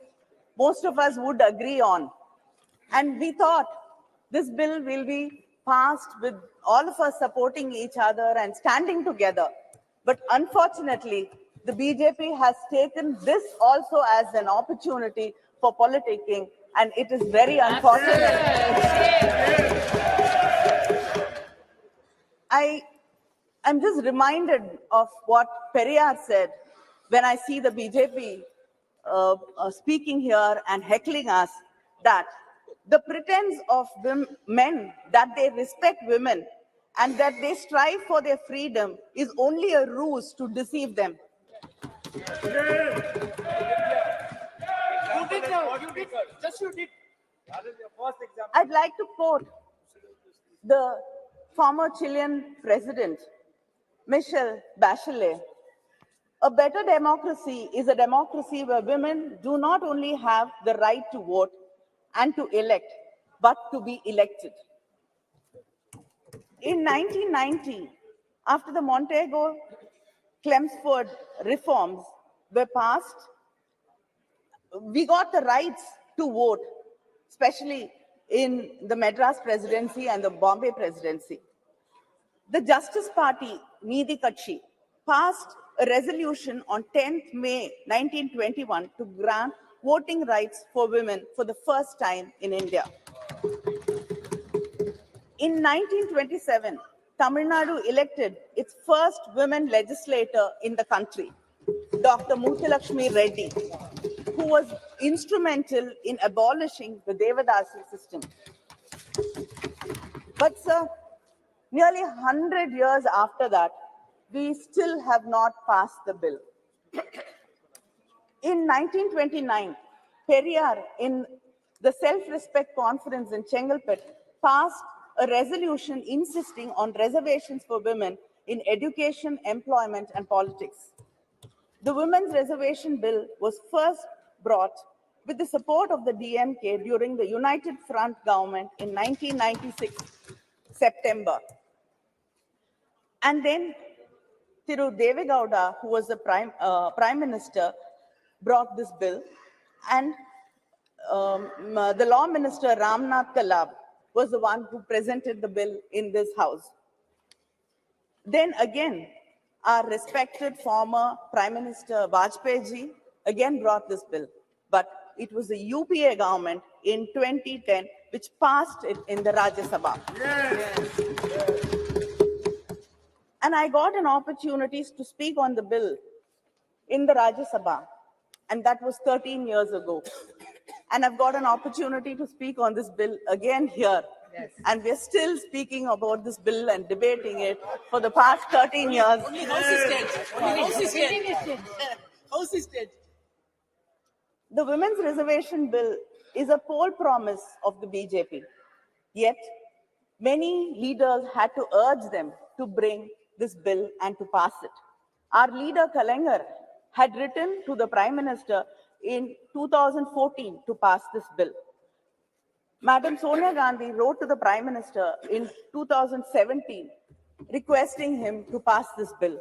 most of us would agree on. And we thought this bill will be passed with all of us supporting each other and standing together. But unfortunately, the BJP has taken this also as an opportunity for politicking, and it is very unfortunate. I'm just reminded of what Periyar said when I see the BJP speaking here and heckling us, that the pretense of men that they respect women and that they strive for their freedom is only a ruse to deceive them. I'd like to quote the former Chilean president, Michelle Bachelet. A better democracy is a democracy where women do not only have the right to vote and to elect, but to be elected. In 1990, after the Montego-Chelmsford reforms were passed, we got the rights to vote, especially in the Madras presidency and the Bombay presidency. The Justice Party, Needhi Katchi, passed a resolution on 10th May 1921 to grant voting rights for women for the first time in India. In 1927, Tamil Nadu elected its first women legislator in the country, Dr. Muthulakshmi Reddy, who was instrumental in abolishing the Devadasi system. But sir, nearly 100 years after that, we still have not passed the bill. In 1929, Periyar, in the Self-Respect Conference in Chengalpet, passed a resolution insisting on reservations for women in education, employment, and politics. The Women's Reservation Bill was first brought with the support of the DMK during the United Front government in 1996, September. And then Thiru Devegowda, who was the Prime Minister, brought this bill, and the Law Minister Ramnath Kalab was the one who presented the bill in this house. Then again, our respected former Prime Minister Vajpayee ji again brought this bill, but it was the UPA government in 2010 which passed it in the Rajya Sabha. Yes. And I got an opportunity to speak on the bill in the Rajya Sabha, and that was 13 years ago. And I've got an opportunity to speak on this bill again here. Yes. And we're still speaking about this bill and debating it for the past 13 years. Only House is dead. Only House is dead. House is dead. The Women's Reservation Bill is a poll promise of the BJP. Yet, many leaders had to urge them to bring this bill and to pass it. Our leader, Kalangar, had written to the Prime Minister in 2014 to pass this bill. Madam Sonia Gandhi wrote to the Prime Minister in 2017 requesting him to pass this bill.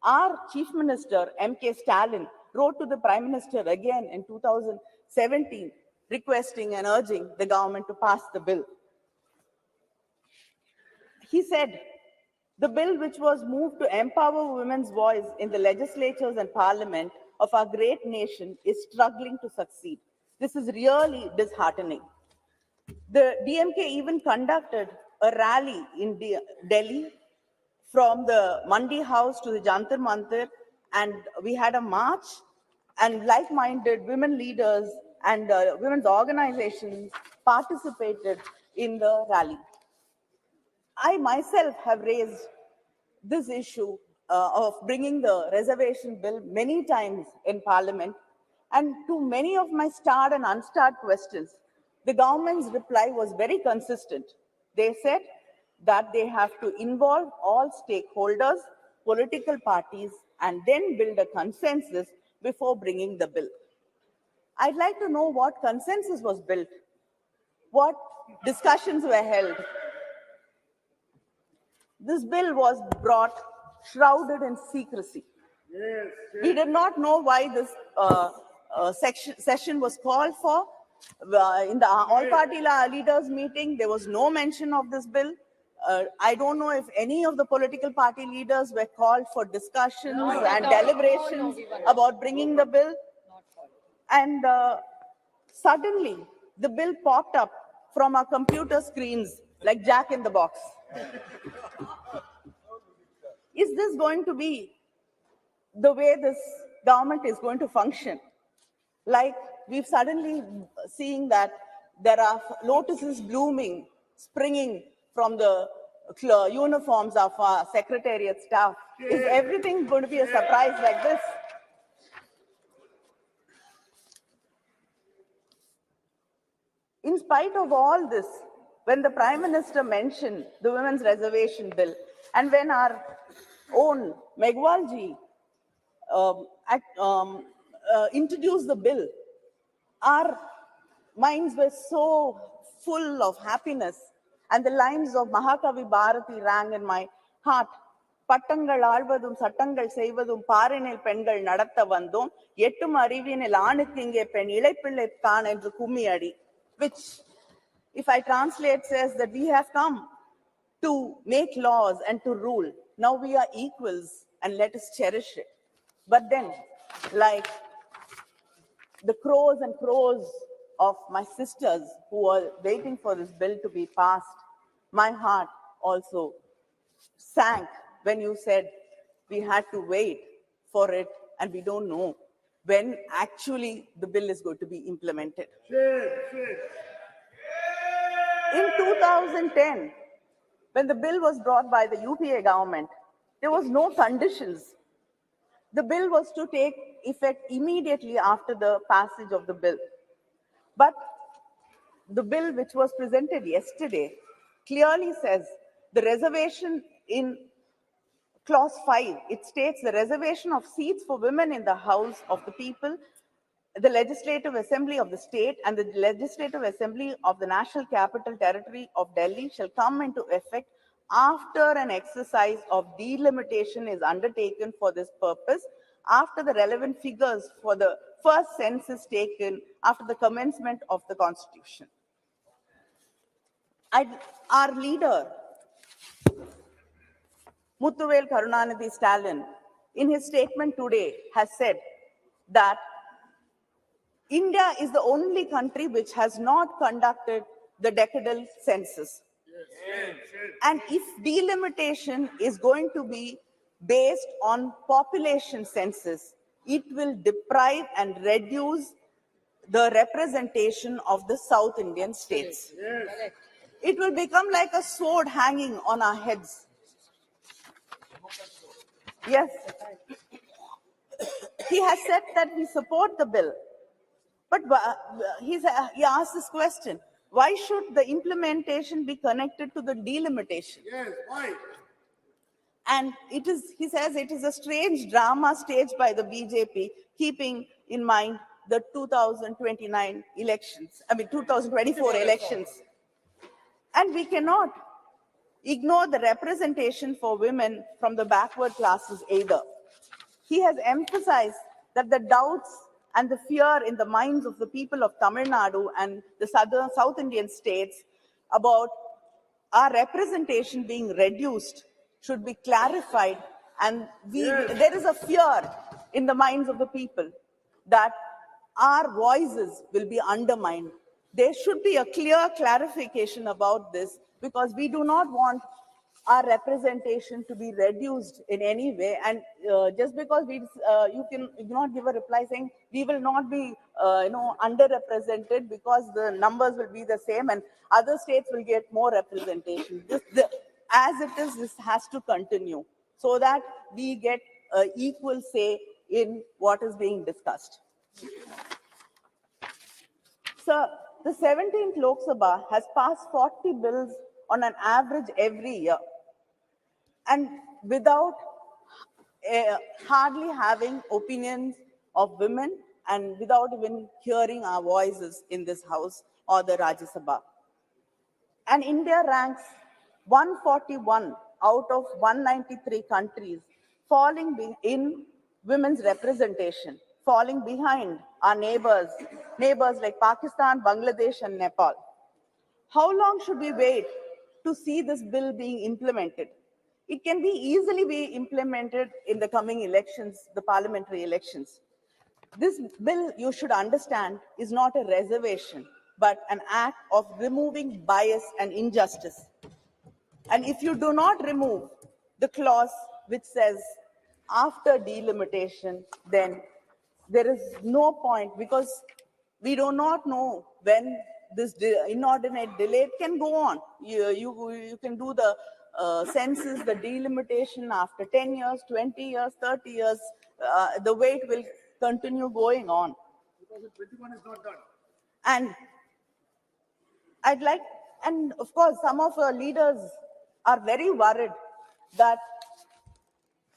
Our Chief Minister, M.K. Stalin, wrote to the Prime Minister again in 2017 requesting and urging the government to pass the bill. He said, the bill which was moved to empower women's voice in the legislatures and parliament of our great nation is struggling to succeed. This is really disheartening. The DMK even conducted a rally in Delhi from the Mandi House to the Jantar Mantar, and we had a march, and like-minded women leaders and women's organizations participated in the rally. I myself have raised this issue of bringing the reservation bill many times in Parliament, and to many of my starred and unstarred questions, the government's reply was very consistent. They said that they have to involve all stakeholders, political parties, and then build a consensus before bringing the bill. I'd like to know what consensus was built, what discussions were held. This bill was brought shrouded in secrecy. Yes, yes. We did not know why this session was called for. In the all-party leaders meeting, there was no mention of this bill. I don't know if any of the political party leaders were called for discussions and deliberations about bringing the bill. And suddenly, the bill popped up from our computer screens like Jack in the Box. Is this going to be the way this government is going to function? Like we've suddenly seeing that there are lotuses blooming, springing from the uniforms of our secretariat staff. Is everything going to be a surprise like this? In spite of all this, when the Prime Minister mentioned the Women's Reservation Bill, and when our own Megwalji introduced the bill, our minds were so full of happiness, and the lines of Mahakavi Bharati rang in my heart. பட்டங்கள் ஆழ்வதும் சட்டங்கள் செய்வதும் பாரினில் பெண்கள் நடத்த வந்தோம் எட்டும் அறிவினில் ஆணுக்கு இங்கே பெண் இளைப்பிள்ளை தான் என்று கும்மி அடி, which if I translate says that we have come to make laws and to rule. Now we are equals and let us cherish it. But then, like the crows and crows of my sisters who were waiting for this bill to be passed, my heart also sank when you said we had to wait for it and we don't know when actually the bill is going to be implemented. In 2010, when the bill was brought by the UPA government, there was no conditions. The bill was to take effect immediately after the passage of the bill. But the bill which was presented yesterday clearly says the reservation in Clause 5, it states the reservation of seats for women in the House of the People, the Legislative Assembly of the state, and the Legislative Assembly of the National Capital Territory of Delhi shall come into effect after an exercise of delimitation is undertaken for this purpose, after the relevant figures for the first census taken after the commencement of the Constitution. Our leader, Muthuvel Karunanidhi Stalin, in his statement today has said that India is the only country which has not conducted the decadal census. And if delimitation is going to be based on population census, it will deprive and reduce the representation of the South Indian states. It will become like a sword hanging on our heads. Yes. He has said that we support the bill. But he asked this question, why should the implementation be connected to the delimitation? Yes, why? And it is, he says, it is a strange drama staged by the BJP, keeping in mind the 2029 elections, 2024 elections. And we cannot ignore the representation for women from the backward classes either. He has emphasized that the doubts and the fear in the minds of the people of Tamil Nadu and the South Indian states about our representation being reduced should be clarified, and there is a fear in the minds of the people that our voices will be undermined. There should be a clear clarification about this, because we do not want our representation to be reduced in any way. And just because you cannot give a reply saying we will not be underrepresented because the numbers will be the same and other states will get more representation. As it is, this has to continue so that we get equal say in what is being discussed. Sir, the 17th Lok Sabha has passed 40 bills on an average every year, and without hardly having opinions of women and without even hearing our voices in this house or the Rajya Sabha. And India ranks 141 out of 193 countries, falling in women's representation, falling behind our neighbors like Pakistan, Bangladesh, and Nepal. How long should we wait to see this bill being implemented? It can be easily be implemented in the coming elections, the parliamentary elections. This bill, you should understand, is not a reservation, but an act of removing bias and injustice. And if you do not remove the clause which says after delimitation, then there is no point, because we do not know when this inordinate delay can go on. You can do the census, the delimitation after 10 years, 20 years, 30 years. The wait will continue going on. 2021 is not done. And and of course, some of our leaders are very worried that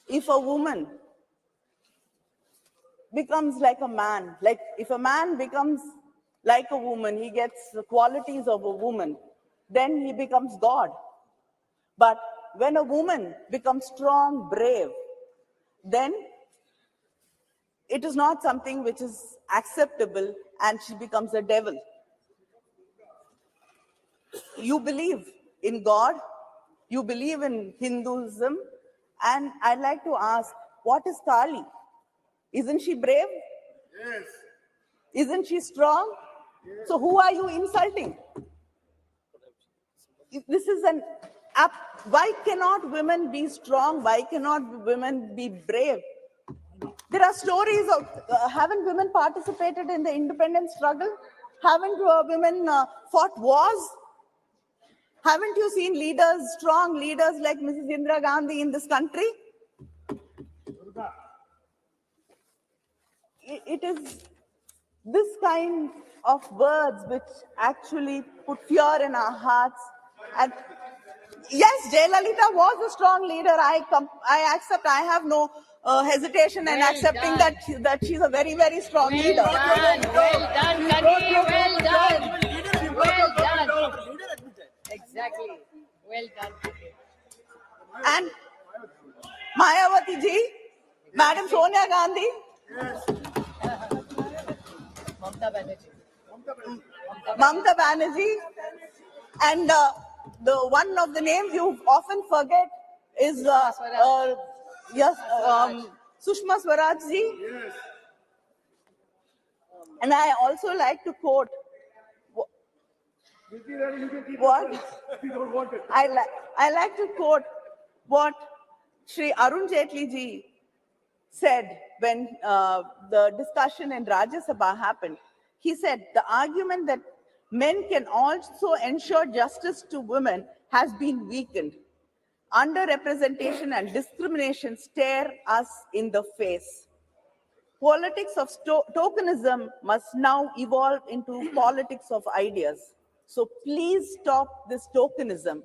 if a woman becomes like a man, like if a man becomes like a woman, he gets the qualities of a woman, then he becomes God. But when a woman becomes strong, brave, then it is not something which is acceptable and she becomes a devil. You believe in God, you believe in Hinduism, and I'd like to ask, what is Kali? Isn't she brave? Yes. Isn't she strong? Yes. So who are you insulting? This is why cannot women be strong? Why cannot women be brave? There are stories of, haven't women participated in the independence struggle? Haven't women fought wars? Haven't you seen leaders, strong leaders like Mrs. Indira Gandhi in this country? It is this kind of words which actually put fear in our hearts. And yes, Jayalalitha was a strong leader. I accept. I have no hesitation in accepting that she's a very, very strong leader. Well done, Kani. Well done. Well done. Exactly. Well done. And Mayawati ji, Madam Sonia Gandhi. Yes. Mamta Banerjee. And the one of the names you often forget is Sushma Swaraj ji. Yes. And I also like to quote What? I like to quote what Shri Arun Jaitley ji said when the discussion in Rajya Sabha happened. He said, the argument that men can also ensure justice to women has been weakened. Underrepresentation and discrimination stare us in the face. Politics of tokenism must now evolve into politics of ideas. So please stop this tokenism.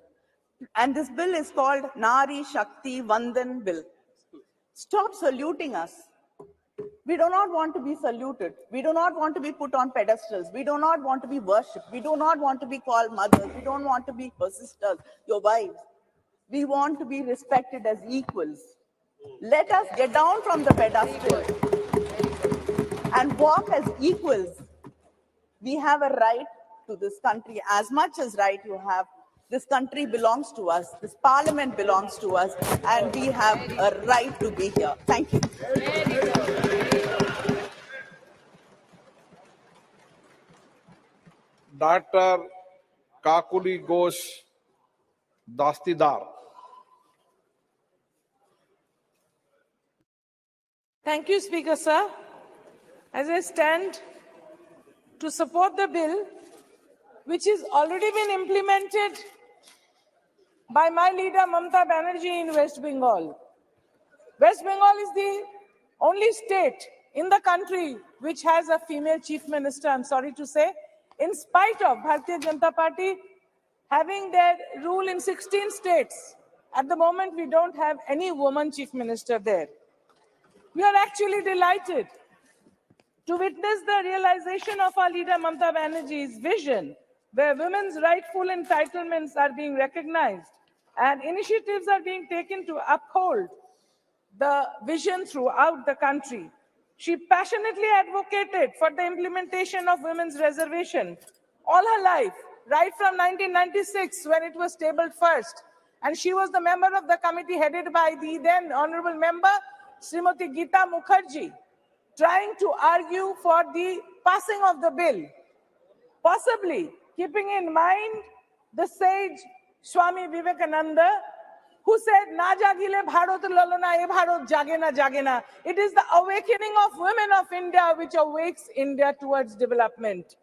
And this bill is called Nari Shakti Vandan Bill. Stop saluting us. We do not want to be saluted. We do not want to be put on pedestals. We do not want to be worshipped. We do not want to be called mothers. We don't want to be your sisters, your wives. We want to be respected as equals. Let us get down from the pedestal and walk as equals. We have a right to this country as much as right you have. This country belongs to us. This parliament belongs to us. And we have a right to be here. Thank you. Dr. Kakuli Ghosh Dastidar. Thank you, Speaker, sir. As I stand to support the bill, which has already been implemented by my leader, Mamata Banerjee, in West Bengal. West Bengal is the only state in the country which has a female chief minister, I'm sorry to say, in spite of Bharatiya Janata Party having their rule in 16 states. At the moment, we don't have any woman chief minister there. We are actually delighted to witness the realization of our leader Mamata Banerjee's vision, where women's rightful entitlements are being recognized and initiatives are being taken to uphold the vision throughout the country. She passionately advocated for the implementation of women's reservation all her life, right from 1996 when it was tabled first. And she was the member of the committee headed by the then honorable member, Srimati Geeta Mukherjee, trying to argue for the passing of the bill, possibly keeping in mind the sage Swami Vivekananda, who said, "Na jagile Bharat lalona, e Bharat jage na." It is the awakening of women of India which awakes India towards development.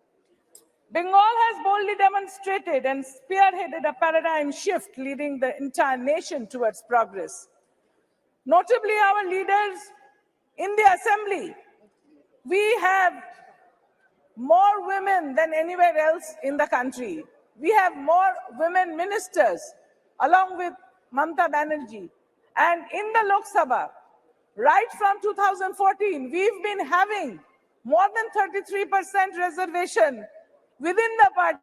Bengal has boldly demonstrated and spearheaded a paradigm shift leading the entire nation towards progress. Notably, our leaders in the Assembly, we have more women than anywhere else in the country. We have more women ministers, along with Mamata Banerjee. And in the Lok Sabha, right from 2014, we've been having more than 33% reservation within the party.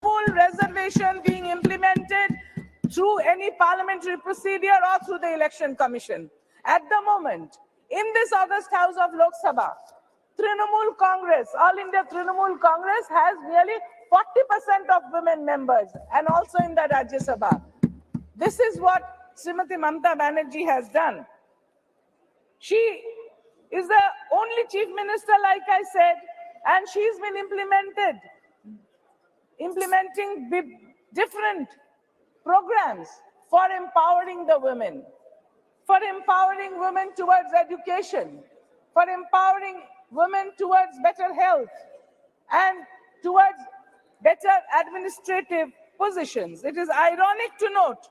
Full reservation being implemented through any parliamentary procedure or through the election commission. At the moment, in this August House of Lok Sabha, Trinamool Congress, All India Trinamool Congress has nearly 40% of women members, and also in the Rajya Sabha. This is what Srimati Mamata Banerjee has done. She is the only chief minister, like I said, and she's been implementing different programs for empowering the women, for empowering women towards education, for empowering women towards better health, and towards better administrative positions. It is ironic to note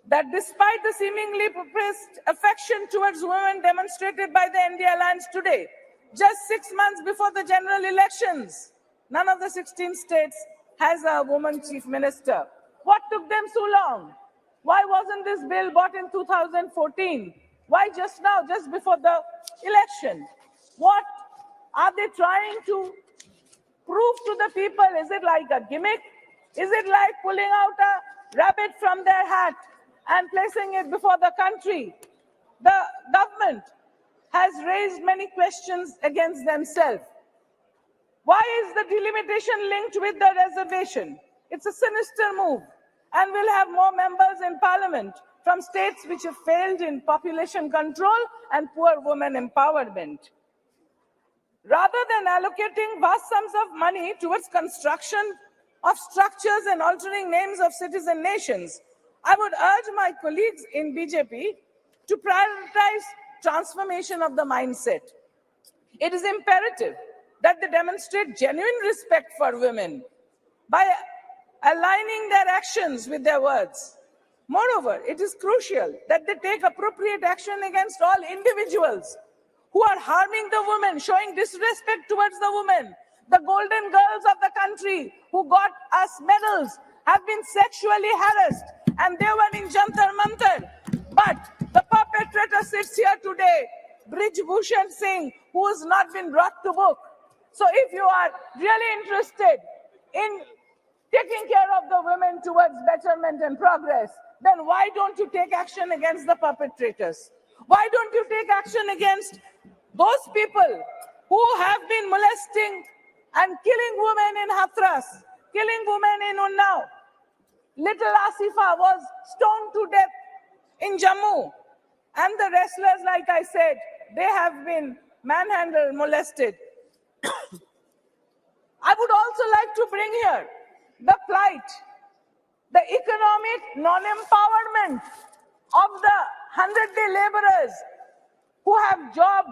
that despite the seemingly professed affection towards women demonstrated by the NDA Alliance today, just 6 months before the general elections, none of the 16 states has a woman chief minister. What took them so long? Why wasn't this bill brought in 2014? Why just now, just before the election? What are they trying to prove to the people? Is it like a gimmick? Is it like pulling out a rabbit from their hat and placing it before the country? The government has raised many questions against themselves. Why is the delimitation linked with the reservation? It's a sinister move, and we'll have more members in parliament from states which have failed in population control and poor women empowerment. rather than allocating vast sums of money towards construction of structures and altering names of cities and nations, I would urge my colleagues in BJP to prioritize transformation of the mindset. It is imperative that they demonstrate genuine respect for women by aligning their actions with their words. Moreover, it is crucial that they take appropriate action against all individuals who are harming the women, showing disrespect towards the women. The golden girls of the country who got us medals have been sexually harassed, and they were in Jantar Mantar. But the perpetrator sits here today, Brij Bhushan Singh, who has not been brought to book. So if you are really interested in taking care of the women towards betterment and progress, then why don't you take action against the perpetrators? Why don't you take action against those people who have been molesting and killing women in Hathras, killing women in Unnao? Little Asifa was stoned to death in Jammu. And the wrestlers, like I said, they have been manhandled, molested. I would also like to bring here the plight, the economic non-empowerment of the 100-day laborers who have job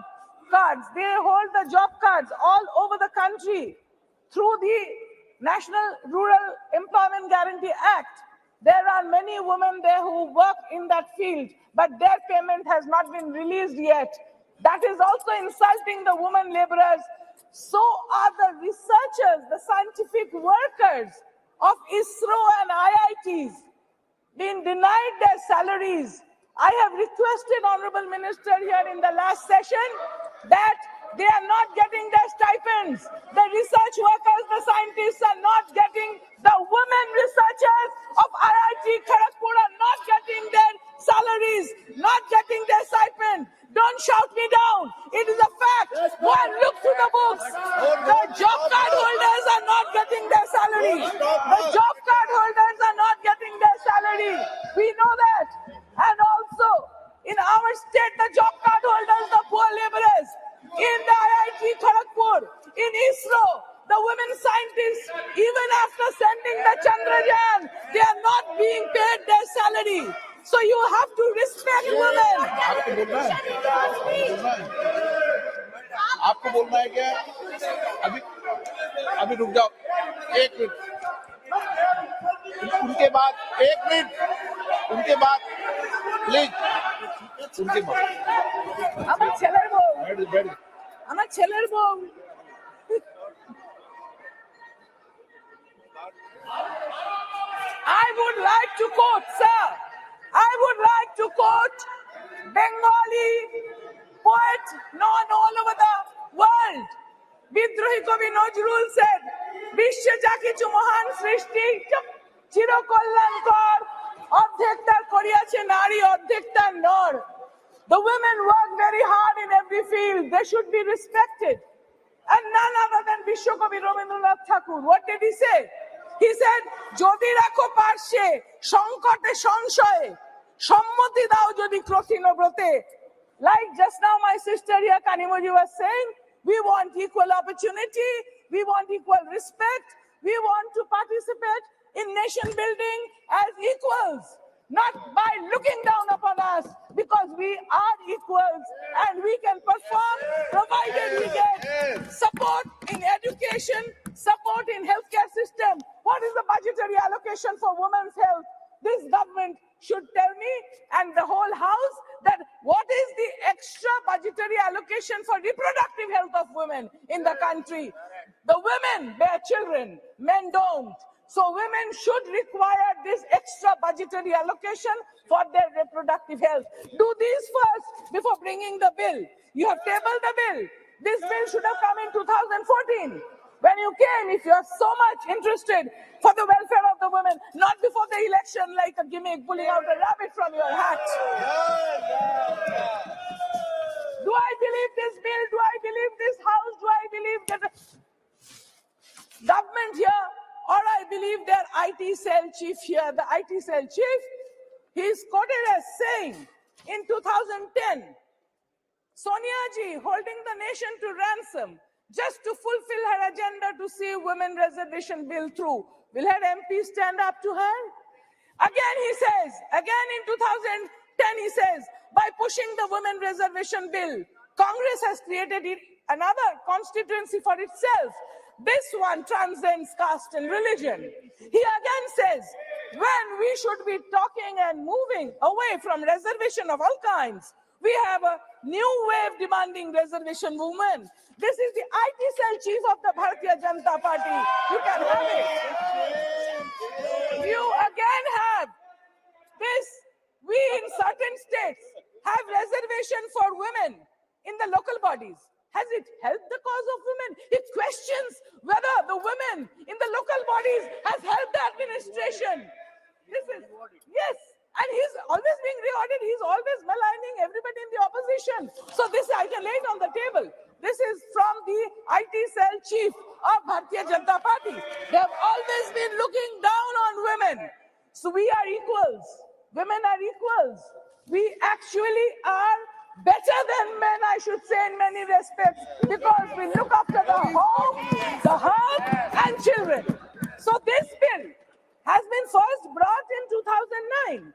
cards. They hold the job cards all over the country through the National Rural Employment Guarantee Act. There are many women there who work in that field, but their payment has not been released yet. That is also insulting the women laborers. So are the researchers, the scientific workers of ISRO and IITs being denied their salaries. I have requested Honorable Minister here in the last session that they are not getting their stipends. The research workers, the scientists are not getting, the women researchers of IIT Kharagpur are not getting their salaries, not getting their stipend. Don't shout me down. It is a fact. Go and look through the books. The job card holders are not getting their salary. The job card holders are not getting their salary. We know that. And also, in our state, the job card holders, the poor laborers, in the IIT Kharagpur, in ISRO, the women scientists, even after sending the Chandrayaan, they are not being paid their salary. So you have to respect women. आपको बोलना है क्या? अभी रुक जाओ, 1 minute. उनके बाद 1 minute, उनके बाद प्लीज, उनके बाद. আমার ছেলের বউ, আমার ছেলের বউ। I would like to quote, sir. I would like to quote Bengali poet known all over the world. Bidrohi Kavi Nazrul said, "Bishwe ja kichu mohan srishti chiro kolyankor ordhektar koriyache nari ordhektar nor." The women work very hard in every field. They should be respected. And none other than Vishwakavi Rabindranath Thakur. What did he say? He said, "Jodi rakho parshe, sankote sanshaye, sammati dao jodi krotino brote." Like just now my sister here, Kanimoji, was saying, we want equal opportunity, we want equal respect, we want to participate in nation building as equals, not by looking down upon us, because we are equals and we can perform provided we get support in education, support in healthcare system. What is the budgetary allocation for women's health? This government should tell me and the whole house that what is the extra budgetary allocation for reproductive health of women in the country. The women bear children, men don't. So women should require this extra budgetary allocation for their reproductive health. Do these first before bringing the bill. You have tabled the bill. This bill should have come in 2014. When you came, if you are so much interested for the welfare of the women, not before the election like a gimmick pulling out a rabbit from your hat. Do I believe this bill? Do I believe this house? Do I believe that the government here? Or I believe their IT cell chief here, the IT cell chief, he is quoted as saying in 2010, Sonia ji holding the nation to ransom just to fulfill her agenda to see women reservation bill through. Will her MP stand up to her? Again, he says, again in 2010, he says, by pushing the women reservation bill, Congress has created another constituency for itself. This one transcends caste and religion. He again says, when we should be talking and moving away from reservation of all kinds, we have a new wave demanding reservation movement. This is the IT cell chief of the Bharatiya Janata Party. You can have it. You again have this. We in certain states have reservation for women in the local bodies. Has it helped the cause of women? It questions whether the women in the local bodies has helped the administration. This is, yes, and he's always being rewarded. He's always maligning everybody in the opposition. So this I can lay it on the table. This is from the IT cell chief of Bharatiya Janata Party. They have always been looking down on women. So we are equals. Women are equals. We actually are better than men, I should say, in many respects, because we look after the home, the hearth, and children. So this bill has been first brought in 2009,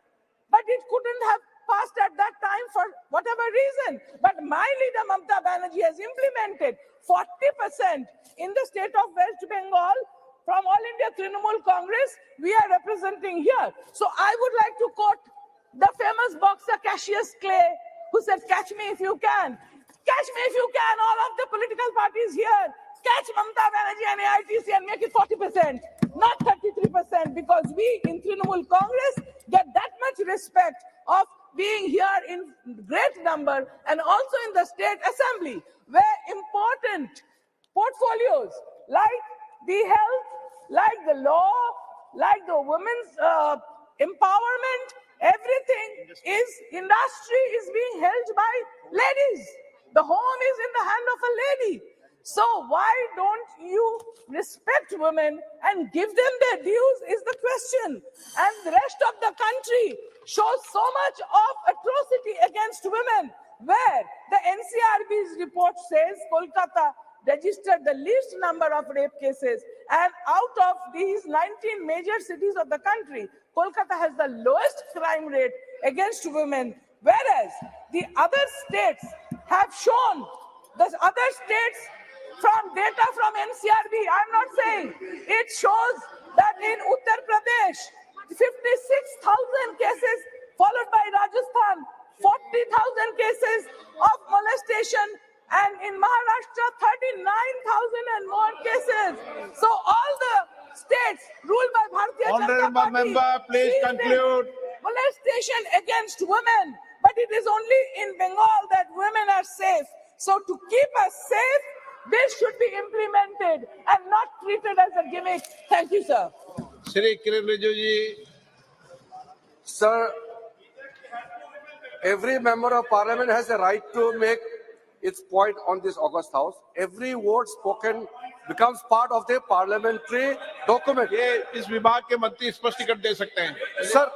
but it couldn't have passed at that time for whatever reason. But my leader, Mamata Banerjee, has implemented 40% in the state of West Bengal. From All India Trinamool Congress, we are representing here. So I would like to quote the famous boxer Cassius Clay, who said, "Catch me if you can. Catch me if you can, all of the political parties here. Catch Mamata Banerjee and AITC and make it 40%, not 33%, because we in Trinamool Congress get that much respect of being here in great number, and also in the state assembly, where important portfolios like the health, like the law, like the women's empowerment, everything is, industry is being held by ladies. The home is in the hand of a lady. So why don't you respect women and give them their dues is the question. And the rest of the country shows so much of atrocity against women, where the NCRB's report says Kolkata registered the least number of rape cases, and out of these 19 major cities of the country, Kolkata has the lowest crime rate against women, whereas the other states have shown, the other states from data from NCRB, I'm not saying, it shows that in Uttar Pradesh, 56,000 cases, followed by Rajasthan, 40,000 cases of molestation, and in Maharashtra, 39,000 and more cases. So all the states ruled by Bharatiya Janata Party. Honorable member, please conclude. Molestation against women, but it is only in Bengal that women are safe. So to keep us safe, this should be implemented and not treated as a gimmick. Thank you, sir. Shri Kiran Rijiju ji. Sir, every member of parliament has a right to make its point on this August House. Every word spoken becomes part of the parliamentary document. ये इस विभाग के मंत्री स्पष्टीकरण दे सकते हैं. Sir,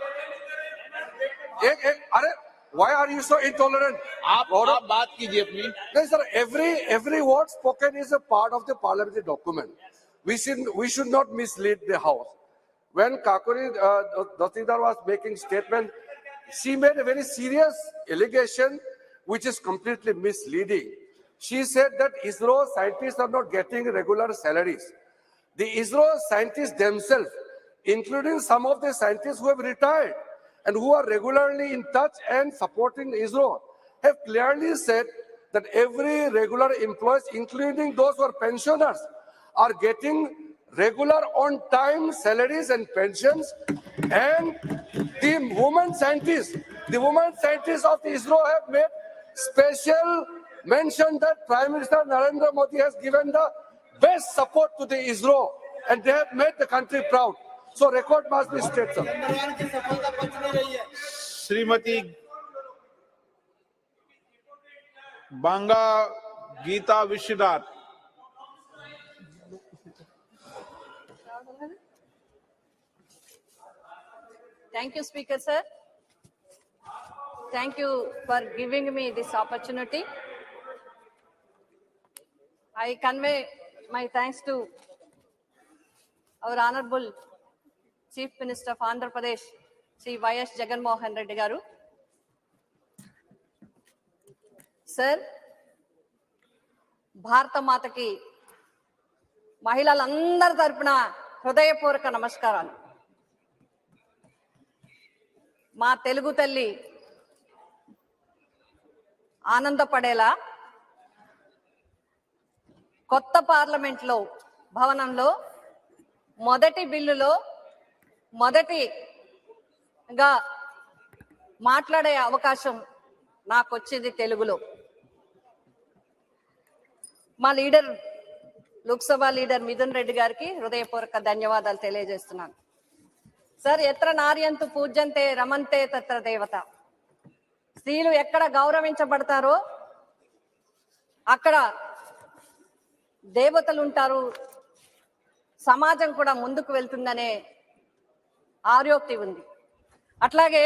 why are you so intolerant? आप बात कीजिए अपनी. No, sir, every word spoken is a part of the parliamentary document. We should not mislead the House. When Kakuri Dasidar was making statement, she made a very serious allegation which is completely misleading. She said that ISRO scientists are not getting regular salaries. The ISRO scientists themselves, including some of the scientists who have retired and who are regularly in touch and supporting ISRO, have clearly said that every regular employees, including those who are pensioners, are getting regular on-time salaries and pensions. And the women scientists of the ISRO have made special mention that Prime Minister Narendra Modi has given the best support to the ISRO, and they have made the country proud. So record must be stated, sir. Shrimati Banga Gita Vishwanath. Thank you, Speaker, sir. Thank you for giving me this opportunity. I convey my thanks to our Honorable Chief Minister of Andhra Pradesh, Sri Y.S. Jaganmohan Reddy Garu. Sir, భారత మాతకి మహిళలందరి తరపున హృదయపూర్వక నమస్కారాలు. మా తెలుగు తల్లి ఆనందపడేలా కొత్త పార్లమెంట్లో భవనంలో మొదటి బిల్లులో మొదటిగా మాట్లాడే అవకాశం నాకు వచ్చింది తెలుగులో. మా లీడర్ లోక్సభ లీడర్ మిథున్ రెడ్డి గారికి హృదయపూర్వక ధన్యవాదాలు తెలియజేస్తున్నాను. సార్, ఎత్ర నార్యంతు పూజ్యంతే రమంతే తత్ర దేవత. స్త్రీలు ఎక్కడ గౌరవించబడతారో అక్కడ దేవతలు ఉంటారు, సమాజం కూడా ముందుకు వెళ్తుందనే ఆర్యోక్తి ఉంది. అట్లాగే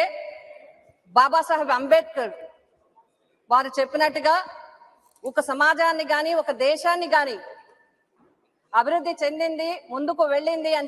బాబాసాహెబ్ అంబేద్కర్ వారు చెప్పినట్టుగా ఒక సమాజాన్ని కానీ ఒక దేశాన్ని కానీ అభివృద్ధి చెందింది, ముందుకు వెళ్ళింది అని